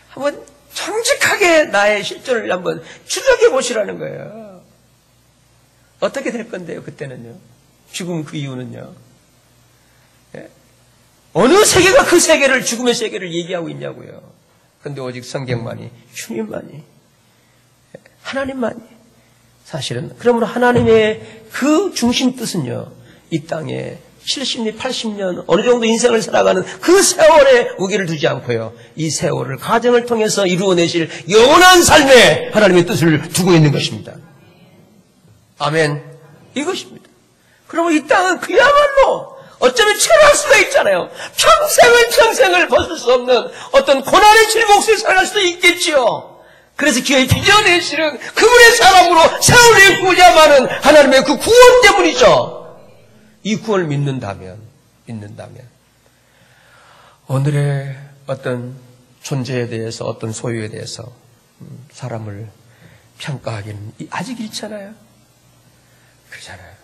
한번 정직하게 나의 실존을 한번 추적해 보시라는 거예요. 어떻게 될 건데요, 그때는요? 죽음 그 이유는요? 예? 어느 세계가 그 세계를, 죽음의 세계를 얘기하고 있냐고요? 근데 오직 성경만이, 주님만이, 하나님만이. 사실은, 그러므로 하나님의 그 중심 뜻은요, 이 땅에 70년, 80년, 어느 정도 인생을 살아가는 그 세월에 무게를 두지 않고요, 이 세월을 가정을 통해서 이루어내실 영원한 삶에 하나님의 뜻을 두고 있는 것입니다. 아멘. 이것입니다. 그러면 이 땅은 그야말로 어쩌면 최고할 수가 있잖아요. 평생을 벗을 수 없는 어떤 고난의 질곡을 살아갈 수도 있겠지요. 그래서 기어이 빚어내시는 그분의 사람으로 세월을 입고자마는 하나님의 그 구원 때문이죠. 이 구원을 믿는다면 오늘의 어떤 존재에 대해서, 어떤 소유에 대해서 사람을 평가하기는 아직 일잖아요. 그렇잖아요.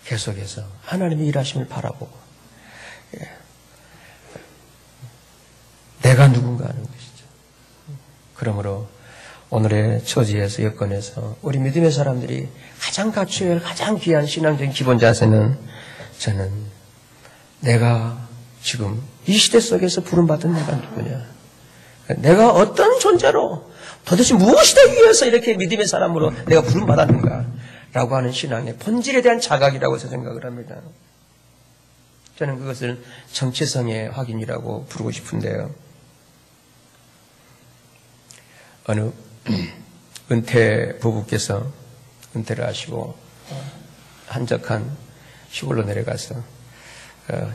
계속해서 하나님의 일하심을 바라보고, 예. 내가 누군가 하는 것이죠. 그러므로 오늘의 처지에서, 여건에서 우리 믿음의 사람들이 가장 갖춰야 할 가장 귀한 신앙적인 기본 자세는, 저는 내가 지금 이 시대 속에서 부름받은 내가 누구냐, 내가 어떤 존재로 도대체 무엇이 되기 위해서 이렇게 믿음의 사람으로 내가 부름받았는가 라고 하는 신앙의 본질에 대한 자각이라고 해서 생각을 합니다. 저는 그것을 정체성의 확인이라고 부르고 싶은데요. 어느 은퇴 부부께서 은퇴를 하시고 한적한 시골로 내려가서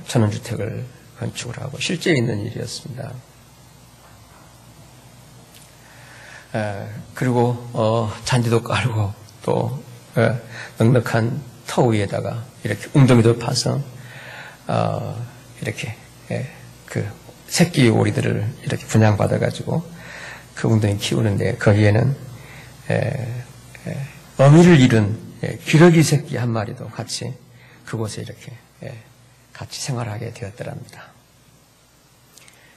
전원주택을 건축을 하고 실제 있는 일이었습니다. 그리고 잔디도 깔고 또 넉넉한 터 위에다가 이렇게 웅덩이도 파서 이렇게 그 새끼 오리들을 이렇게 분양받아가지고 그 웅덩이 키우는데, 거기에는 어미를 잃은 기러기 새끼 한 마리도 같이 그곳에 이렇게 같이 생활하게 되었더랍니다.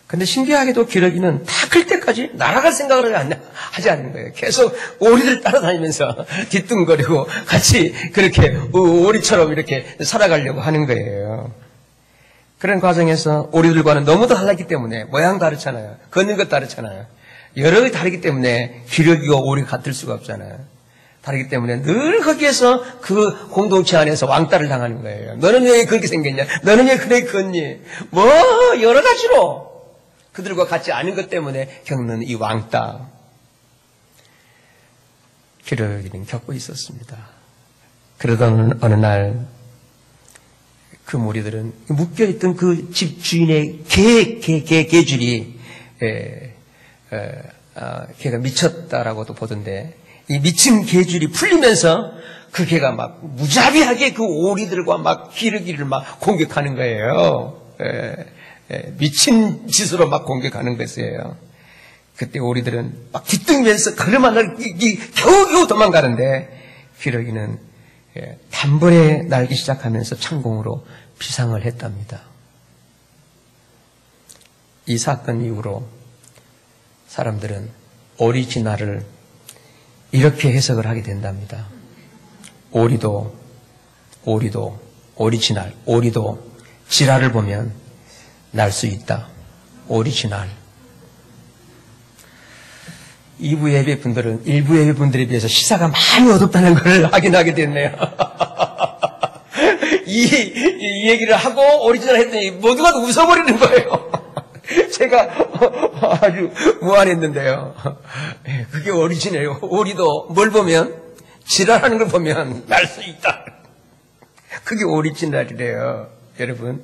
근데 신기하게도 기러기는 다 클 때까지 날아갈 생각을 하지 않는 거예요. 계속 오리들 따라다니면서 뒤뚱거리고 같이 그렇게 오리처럼 이렇게 살아가려고 하는 거예요. 그런 과정에서 오리들과는 너무 달랐기 때문에 모양 다르잖아요. 걷는 것 다르잖아요. 여러 가지 다르기 때문에 기러기와 오리가 같을 수가 없잖아요. 다르기 때문에 늘 거기에서 그 공동체 안에서 왕따를 당하는 거예요. 너는 왜 그렇게 생겼냐? 너는 왜 그렇게 걷니? 뭐 여러 가지로 그들과 같지 않은 것 때문에 겪는 이 왕따. 기러기는 겪고 있었습니다. 그러던 어느 날 그 무리들은 묶여있던 그 집 주인의 개줄이 개가 미쳤다라고도 보던데 이 미친 개줄이 풀리면서 그 개가 막 무자비하게 그 오리들과 막 기러기를 막 공격하는 거예요. 미친 짓으로 막 공격하는 것이에요. 그때 오리들은 막 뒤뚱이면서 걸음 하나를 겨우겨우 도망가는데 기러기는 단번에 날기 시작하면서 창공으로 비상을 했답니다. 이 사건 이후로 사람들은 오리지널을 이렇게 해석을 하게 된답니다. 오리도 오리지널, 오리도 지랄을 보면 날 수 있다. 오리지널. 일부 예배분들에 비해서 시사가 많이 어둡다는 걸 확인하게 됐네요. 이 얘기를 하고 오리지널 했더니 모두가 웃어버리는 거예요. 제가 아주 무안했는데요. 그게 오리지널이에요. 오리도 뭘 보면 지랄하는 걸 보면 날 수 있다. 그게 오리지널이래요. 여러분,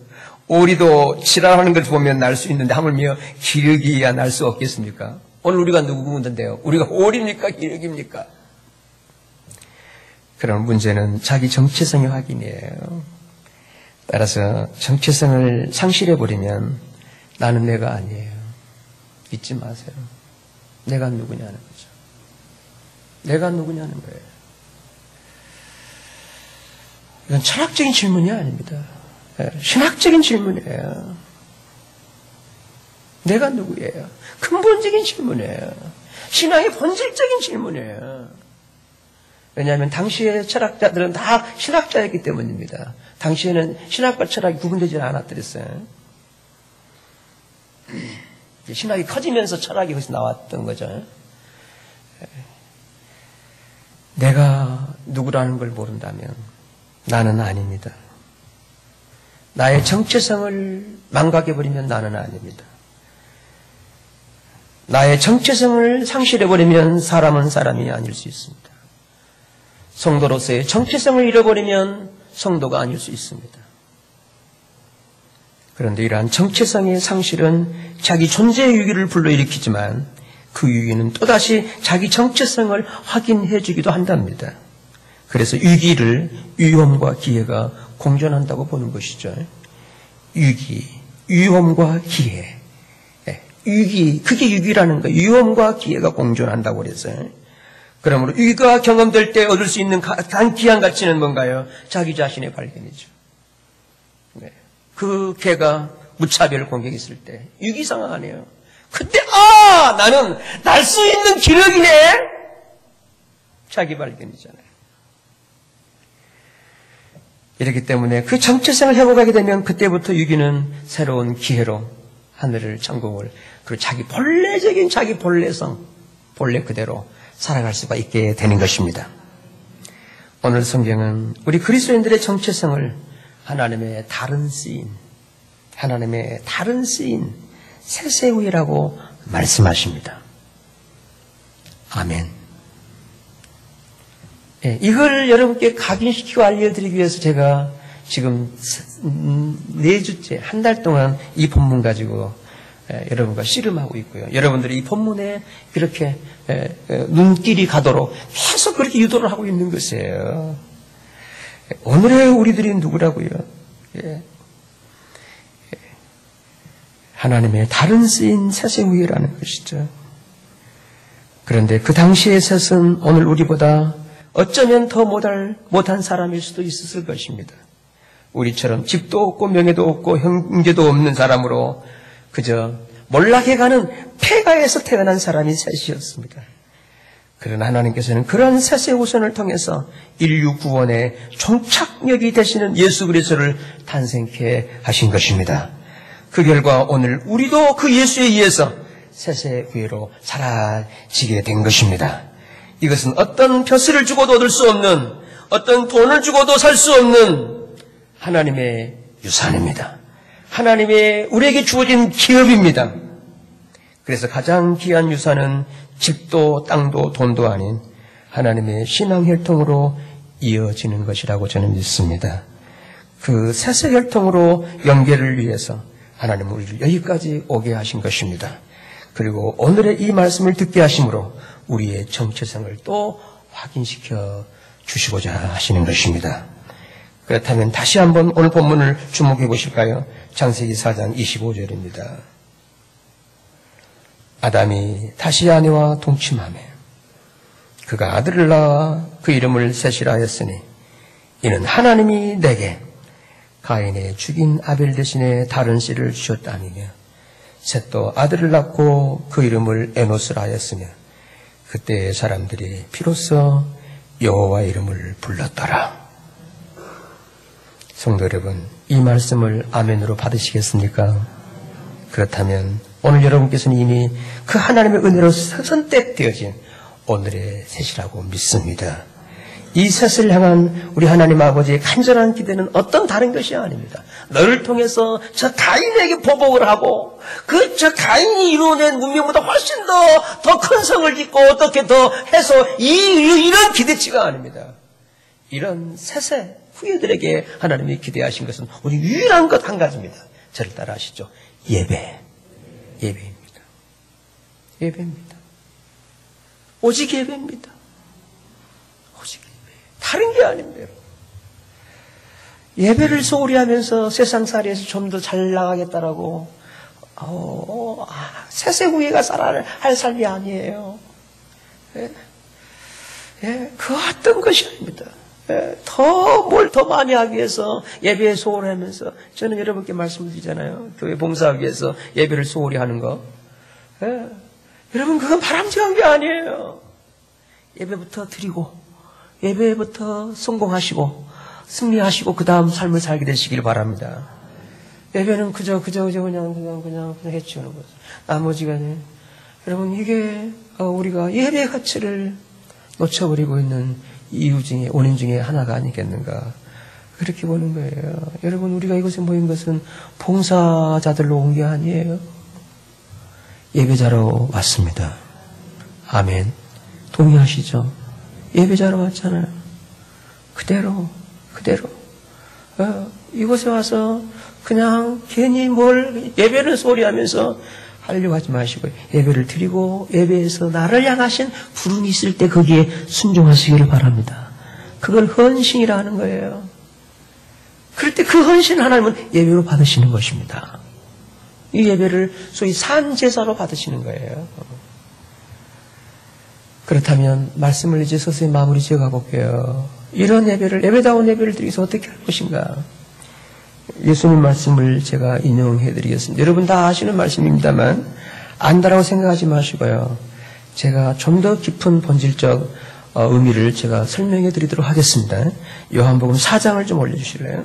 오리도 지랄하는 걸 보면 날 수 있는데 하물며 기러기야 날 수 없겠습니까? 오늘 우리가 누구 묻는데요? 우리가 오리입니까? 기러기입니까? 그런 문제는 자기 정체성의 확인이에요. 따라서 정체성을 상실해버리면 나는 내가 아니에요. 잊지 마세요. 내가 누구냐는 거죠. 내가 누구냐는 거예요. 이건 철학적인 질문이 아닙니다. 신학적인 질문이에요. 내가 누구예요? 근본적인 질문이에요. 신앙의 본질적인 질문이에요. 왜냐하면 당시의 철학자들은 다 신학자였기 때문입니다. 당시에는 신학과 철학이 구분되지 않았더랬어요. 신학이 커지면서 철학이 거기서 나왔던 거죠. 내가 누구라는 걸 모른다면 나는 아닙니다. 나의 정체성을 망각해버리면 나는 아닙니다. 나의 정체성을 상실해버리면 사람은 사람이 아닐 수 있습니다. 성도로서의 정체성을 잃어버리면 성도가 아닐 수 있습니다. 그런데 이러한 정체성의 상실은 자기 존재의 위기를 불러일으키지만 그 위기는 또다시 자기 정체성을 확인해 주기도 한답니다. 그래서 위기를 위험과 기회가 공존한다고 보는 것이죠. 위기, 위험과 기회. 위기, 그게 위기라는 거예요. 위험과 기회가 공존한다고 그랬어요. 그러므로 위기가 경험될 때 얻을 수 있는 가장 귀한 가치는 뭔가요? 자기 자신의 발견이죠. 네. 그 개가 무차별 공격했을 때 위기 상황 아니에요. 그때 나는 날 수 있는 기력이네. 자기 발견이잖아요. 이렇기 때문에 그 정체성을 회복하게 되면 그때부터 위기는 새로운 기회로 하늘을 천국을 그리고 자기 본래적인 자기 본래성 본래 그대로 살아갈 수가 있게 되는 것입니다. 오늘 성경은 우리 그리스도인들의 정체성을 하나님의 다른 쓰인 세세우이라고 말씀하십니다. 아멘. 이걸 여러분께 각인시키고 알려드리기 위해서 제가 지금 4주째, 한 달 동안 이 본문 가지고 여러분과 씨름하고 있고요. 여러분들이 이 본문에 그렇게 눈길이 가도록 계속 그렇게 유도를 하고 있는 것이에요. 오늘의 우리들이 누구라고요? 하나님의 다른 쓰인 세세우이라는 것이죠. 그런데 그 당시의 셋은 오늘 우리보다 어쩌면 더 못한 사람일 수도 있었을 것입니다. 우리처럼 집도 없고 명예도 없고 형제도 없는 사람으로 그저 몰락해가는 폐가에서 태어난 사람이 셋이었습니다. 그러나 하나님께서는 그런 셋의 후손을 통해서 인류 구원의 종착역이 되시는 예수 그리스도를 탄생케 하신 것입니다. 그 결과 오늘 우리도 그 예수에 의해서 셋의 후예로 사라지게 된 것입니다. 이것은 어떤 벼슬을 주고도 얻을 수 없는, 어떤 돈을 주고도 살 수 없는 하나님의 유산입니다. 하나님의 우리에게 주어진 기업입니다. 그래서 가장 귀한 유산은 집도 땅도 돈도 아닌 하나님의 신앙 혈통으로 이어지는 것이라고 저는 믿습니다. 그 셋의 혈통으로 연결을 위해서 하나님은 우리를 여기까지 오게 하신 것입니다. 그리고 오늘의 이 말씀을 듣게 하심으로 우리의 정체성을 또 확인시켜 주시고자 하시는 것입니다. 그렇다면 다시 한번 오늘 본문을 주목해 보실까요? 창세기 4장 25절입니다. 아담이 다시 아내와 동침하며 그가 아들을 낳아 그 이름을 셋이라 하였으니 이는 하나님이 내게 가인의 죽인 아벨 대신에 다른 씨를 주셨다니며 셋도 아들을 낳고 그 이름을 에노스라 하였으며 그때의 사람들이 비로소 여호와 이름을 불렀더라. 성도 여러분, 이 말씀을 아멘으로 받으시겠습니까? 그렇다면 오늘 여러분께서는 이미 그 하나님의 은혜로 선택되어진 오늘의 셋이라고 믿습니다. 이 셋을 향한 우리 하나님 아버지의 간절한 기대는 어떤 다른 것이 아닙니다. 너를 통해서 저 가인에게 보복을 하고 저 가인이 이루어낸 문명보다 훨씬 더 큰 성을 짓고 어떻게 더 해서 이런 기대치가 아닙니다. 이런 셋의 후예들에게 하나님이 기대하신 것은 우리 유일한 것 한 가지입니다. 저를 따라 하시죠. 예배입니다. 예배입니다. 오직 예배입니다. 오직 예배. 다른 게 아닙니다. 예배를 소홀히 하면서 세상살이에서 좀 더 잘 나가겠다라고 셋의 후예가 살아야 할 삶이 아니에요. 그 어떤 것이 아닙니다. 뭘 더 많이 하기 위해서 예배에 소홀히 하면서 저는 여러분께 말씀드리잖아요. 교회 봉사하기 위해서 예배를 소홀히 하는 거. 여러분 그건 바람직한 게 아니에요. 예배부터 드리고 예배부터 성공하시고 승리하시고 그 다음 삶을 살게 되시길 바랍니다. 예배는 그냥 해치우는 거죠. 나머지가 여러분 이게 우리가 예배 가치를 놓쳐버리고 있는 이유 중에 원인 중에 하나가 아니겠는가 그렇게 보는 거예요. 여러분 우리가 이곳에 모인 것은 봉사자들로 온 게 아니에요. 예배자로 왔습니다. 아멘. 동의하시죠? 예배자로 왔잖아요. 그대로 이곳에 와서 그냥 괜히 예배를 소홀히 하면서 하려고 하지 마시고 예배를 드리고 예배에서 나를 향하신 부름이 있을 때 거기에 순종하시기를 바랍니다. 그걸 헌신이라 하는 거예요. 그럴 때 그 헌신을 하나님은 예배로 받으시는 것입니다. 이 예배를 소위 산제사로 받으시는 거예요. 그렇다면 말씀을 이제 서서히 마무리 지어 가볼게요. 이런 예배다운 예배를 드리기 위해서 어떻게 할 것인가? 예수님 말씀을 제가 인용해 드리겠습니다. 여러분 다 아시는 말씀입니다만 안다라고 생각하지 마시고요. 제가 좀 더 깊은 본질적 의미를 제가 설명해 드리도록 하겠습니다. 요한복음 4장을 좀 올려주실래요?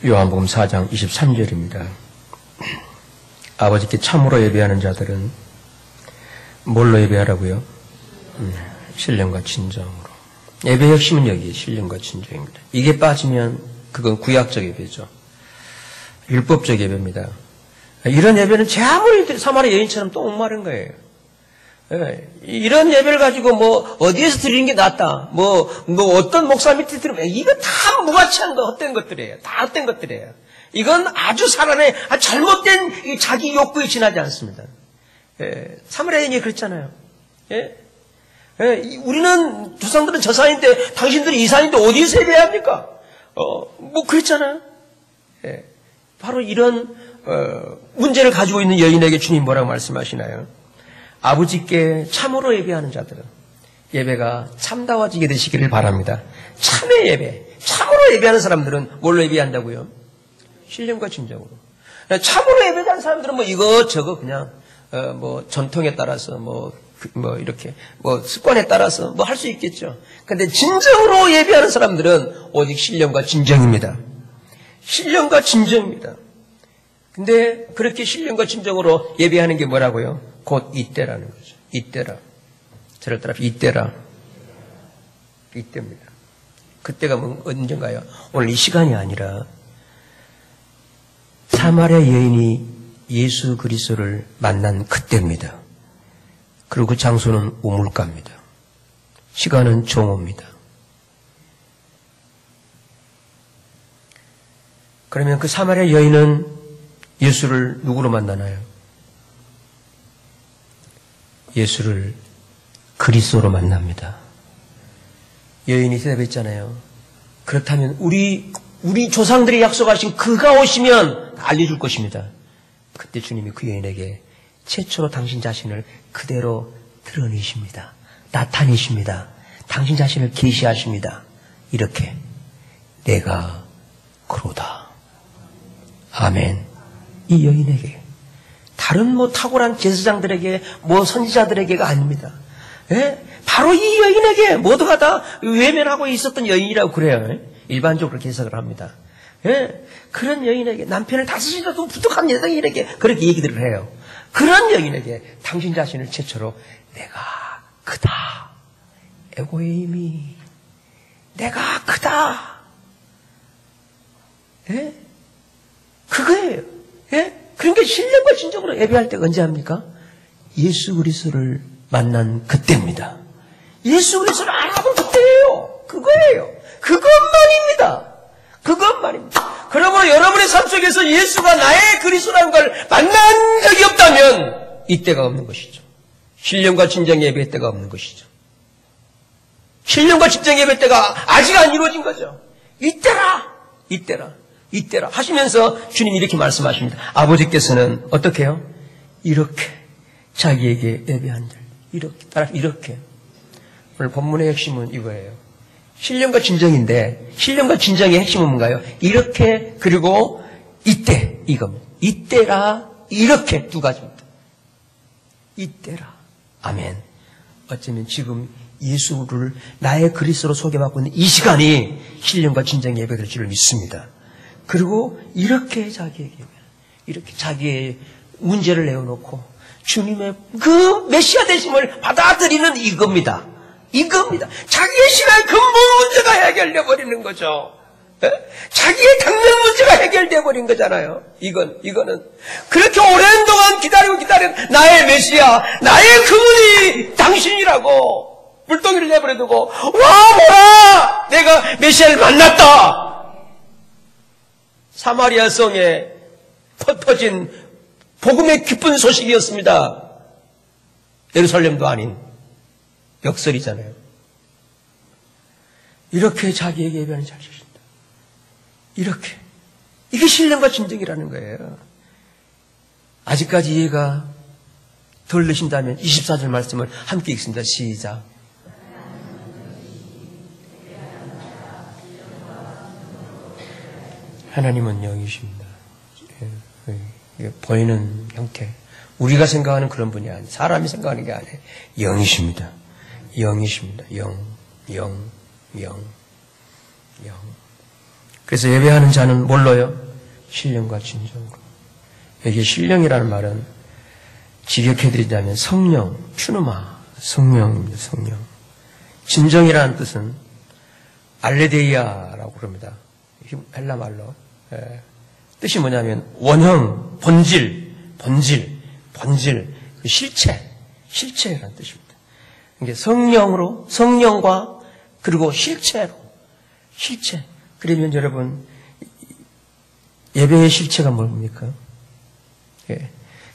요한복음 4장 23절입니다. 아버지께 참으로 예배하는 자들은 뭘로 예배하라고요? 신령과 진정으로. 예배의 핵심은 여기 신령과 진정입니다. 이게 빠지면 그건 구약적 예배죠. 율법적 예배입니다. 이런 예배는 제 아무리 사마리아 여인처럼 또 목마른 거예요. 이런 예배를 가지고 어디에서 드리는 게 낫다. 어떤 목사 밑에 들으면 이거 다 무가치한 거 헛된 것들이에요. 다 헛된 것들이에요. 이건 아주 사람의 잘못된 자기 욕구에 지나지 않습니다. 사마리아 여인이 그랬잖아요. 우리는 조상들은 저 산인데 당신들이 이 산인데 어디에서 예배해야 합니까? 뭐 그랬잖아요. 바로 이런 문제를 가지고 있는 여인에게 주님 뭐라고 말씀하시나요? 아버지께 참으로 예배하는 자들은 예배가 참다워지게 되시기를 바랍니다. 참의 예배, 참으로 예배하는 사람들은 뭘로 예배한다고요? 신령과 진정으로. 참으로 예배하는 사람들은 뭐 이것저것 그냥 뭐 전통에 따라서 뭐 이렇게 뭐 습관에 따라서 뭐 할 수 있겠죠. 그런데 진정으로 예배하는 사람들은 오직 신령과 진정입니다. 신령과 진정입니다. 근데 그렇게 신령과 진정으로 예배하는 게 뭐라고요? 곧 이때라는 거죠. 이때라. 저를 따라 이때라. 이때입니다. 그때가 언젠가요? 오늘 이 시간이 아니라 사마리아 여인이 예수 그리스도를 만난 그때입니다. 그리고 그 장소는 우물가입니다. 시간은 종호입니다. 그러면 그 사마리아 여인은 예수를 누구로 만나나요? 예수를 그리스도로 만납니다. 여인이 대답했잖아요. 그렇다면 우리 조상들이 약속하신 그가 오시면 알려줄 것입니다. 그때 주님이 그 여인에게 최초로 당신 자신을 그대로 드러내십니다. 나타내십니다. 당신 자신을 계시하십니다. 이렇게 내가 그로다. 아멘. 이 여인에게 다른 뭐 탁월한 제사장들에게 뭐 선지자들에게가 아닙니다. 바로 이 여인에게 모두가 다 외면하고 있었던 여인이라고 그래요. 일반적으로 그렇게 해석을 합니다. 그런 여인에게 남편을 다스리다도 부족한 여인에게 그렇게 얘기들을 해요. 그런 여인에게 당신 자신을 최초로 내가 크다. 에고임이 내가 크다. 그거예요. 그러니까 신령과 진정으로 예배할 때가 언제 합니까? 예수 그리스도를 만난 그때입니다. 예수 그리스도를 알아본 그때예요. 그거예요. 그것만입니다. 그것만입니다. 그러므로 여러분의 삶 속에서 예수가 나의 그리스도라는 걸 만난 적이 없다면 이때가 없는 것이죠. 신령과 진정 예배 때가 없는 것이죠. 신령과 진정 예배 때가 아직 안 이루어진 거죠. 이때라 하시면서 주님이 이렇게 말씀하십니다. 아버지께서는 어떻게 해요? 이렇게 자기에게 예배한 들 이렇게 오늘 본문의 핵심은 이거예요. 신령과 진정인데 신령과 진정의 핵심은 뭔가요? 이렇게 그리고 이때 이겁니다. 이때라 이렇게 두 가지입니다. 이때라. 아멘. 어쩌면 지금 예수를 나의 그리스도로 소개받고 있는 이 시간이 신령과 진정의 예배가 될 줄을 믿습니다. 그리고 이렇게 자기에게 이렇게 자기의 문제를 내어놓고 주님의 그 메시아 되심을 받아들이는 이겁니다. 자기의 신앙의 근본 문제가 해결되어 버리는 거죠. 자기의 당면 문제가 해결되어 버린 거잖아요. 이거는 그렇게 오랜 동안 기다린 나의 메시아, 나의 그분이 당신이라고 물동이를 내버려두고 와 보라, 내가 메시아를 만났다. 사마리아 성에 퍼진 복음의 기쁜 소식이었습니다. 예루살렘도 아닌 역설이잖아요. 이렇게 자기에게 예배하는 자리입니다. 이렇게. 이게 신령과 진정이라는 거예요. 아직까지 이해가 덜 되신다면 24절 말씀을 함께 읽습니다. 시작. 하나님은 영이십니다. 보이는 형태. 우리가 생각하는 그런 분이 아니에요. 사람이 생각하는 게 아니에요. 영이십니다. 영이십니다. 영. 그래서 예배하는 자는 뭘로요? 신령과 진정으로. 여기 신령이라는 말은 직역해드리자면 성령, 퓨누마, 성령입니다. 성령. 진정이라는 뜻은 알레데이아라고 그럽니다. 헬라 말로. 뜻이 뭐냐면 원형, 본질, 그 실체라는 뜻입니다. 그러니까 성령과 그리고 실체. 그러면 여러분 예배의 실체가 뭡니까?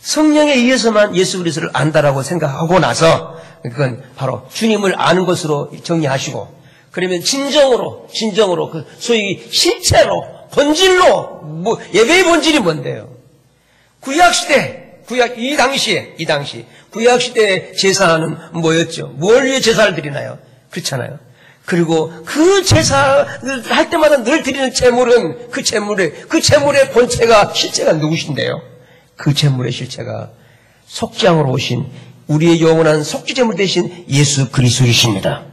성령에 의해서만 예수 그리스도를 안다라고 생각하고 나서 그건 바로 주님을 아는 것으로 정리하시고, 그러면 진정으로 그 소위 실체로, 본질로, 예배의 본질이 뭔데요? 이 당시 구약시대의 제사는 뭐였죠? 뭘 위해 제사를 드리나요? 그렇잖아요. 그리고 그 제사를 할 때마다 늘 드리는 제물은 그 제물의 본체가, 실체가 누구신데요? 그 제물의 실체가 속죄양으로 오신 우리의 영원한 속죄 제물 되신 예수 그리스도이십니다.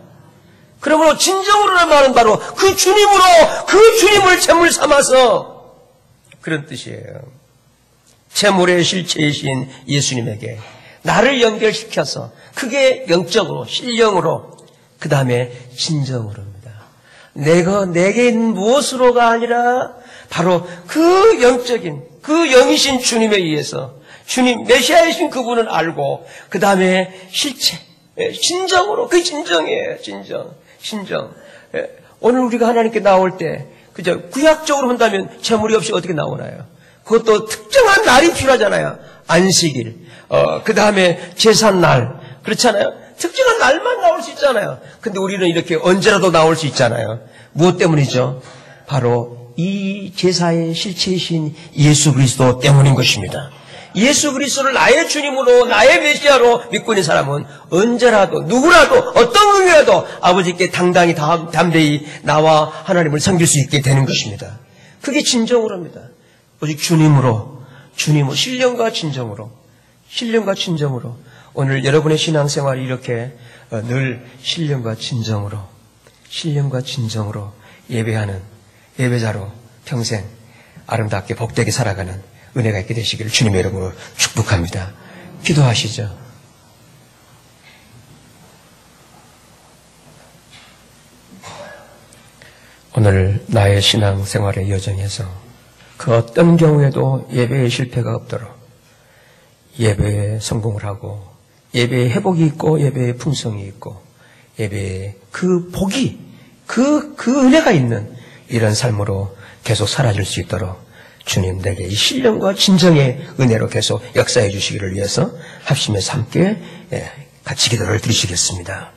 그러므로 진정으로 말은 바로 그 주님을 제물 삼아서, 그런 뜻이에요. 제물의 실체이신 예수님에게 나를 연결시켜서, 그게 영적으로, 신령으로, 그 다음에 진정으로입니다. 내게 있는 무엇으로가 아니라 바로 그 영적인, 그 영이신 주님에 의해서, 주님 메시아이신 그분을 알고, 그 다음에 실체, 진정으로, 그게 진정이에요. 진정. 오늘 우리가 하나님께 나올 때, 그죠? 구약적으로 한다면 제물이 없이 어떻게 나오나요? 그것도 특정한 날이 필요하잖아요. 안식일, 그 다음에 제삿날, 그렇잖아요. 특정한 날만 나올 수 있잖아요. 근데 우리는 이렇게 언제라도 나올 수 있잖아요. 무엇 때문이죠? 바로 이 제사의 실체이신 예수 그리스도 때문인 것입니다. 예수 그리스도를 나의 주님으로, 나의 메시아로 믿고 있는 사람은 언제라도, 누구라도, 어떤 의미라도 아버지께 당당히 담대히 나와 하나님을 섬길 수 있게 되는 것입니다. 그게 진정으로입니다. 오직 주님으로, 신령과 진정으로, 오늘 여러분의 신앙생활이 이렇게 늘 신령과 진정으로 예배하는 예배자로 평생 아름답게 복되게 살아가는 은혜가 있게 되시기를 주님의 이름으로 축복합니다. 기도하시죠. 오늘 나의 신앙생활의 여정에서 그 어떤 경우에도 예배에 실패가 없도록 예배에 성공을 하고, 예배에 회복이 있고, 예배에 풍성이 있고, 예배에 그 복이, 그 은혜가 있는 이런 삶으로 계속 사라질 수 있도록 주님 내게 이 신령과 진정의 은혜로 계속 역사해 주시기를 위해서 합심해서 함께 같이 기도를 드리시겠습니다.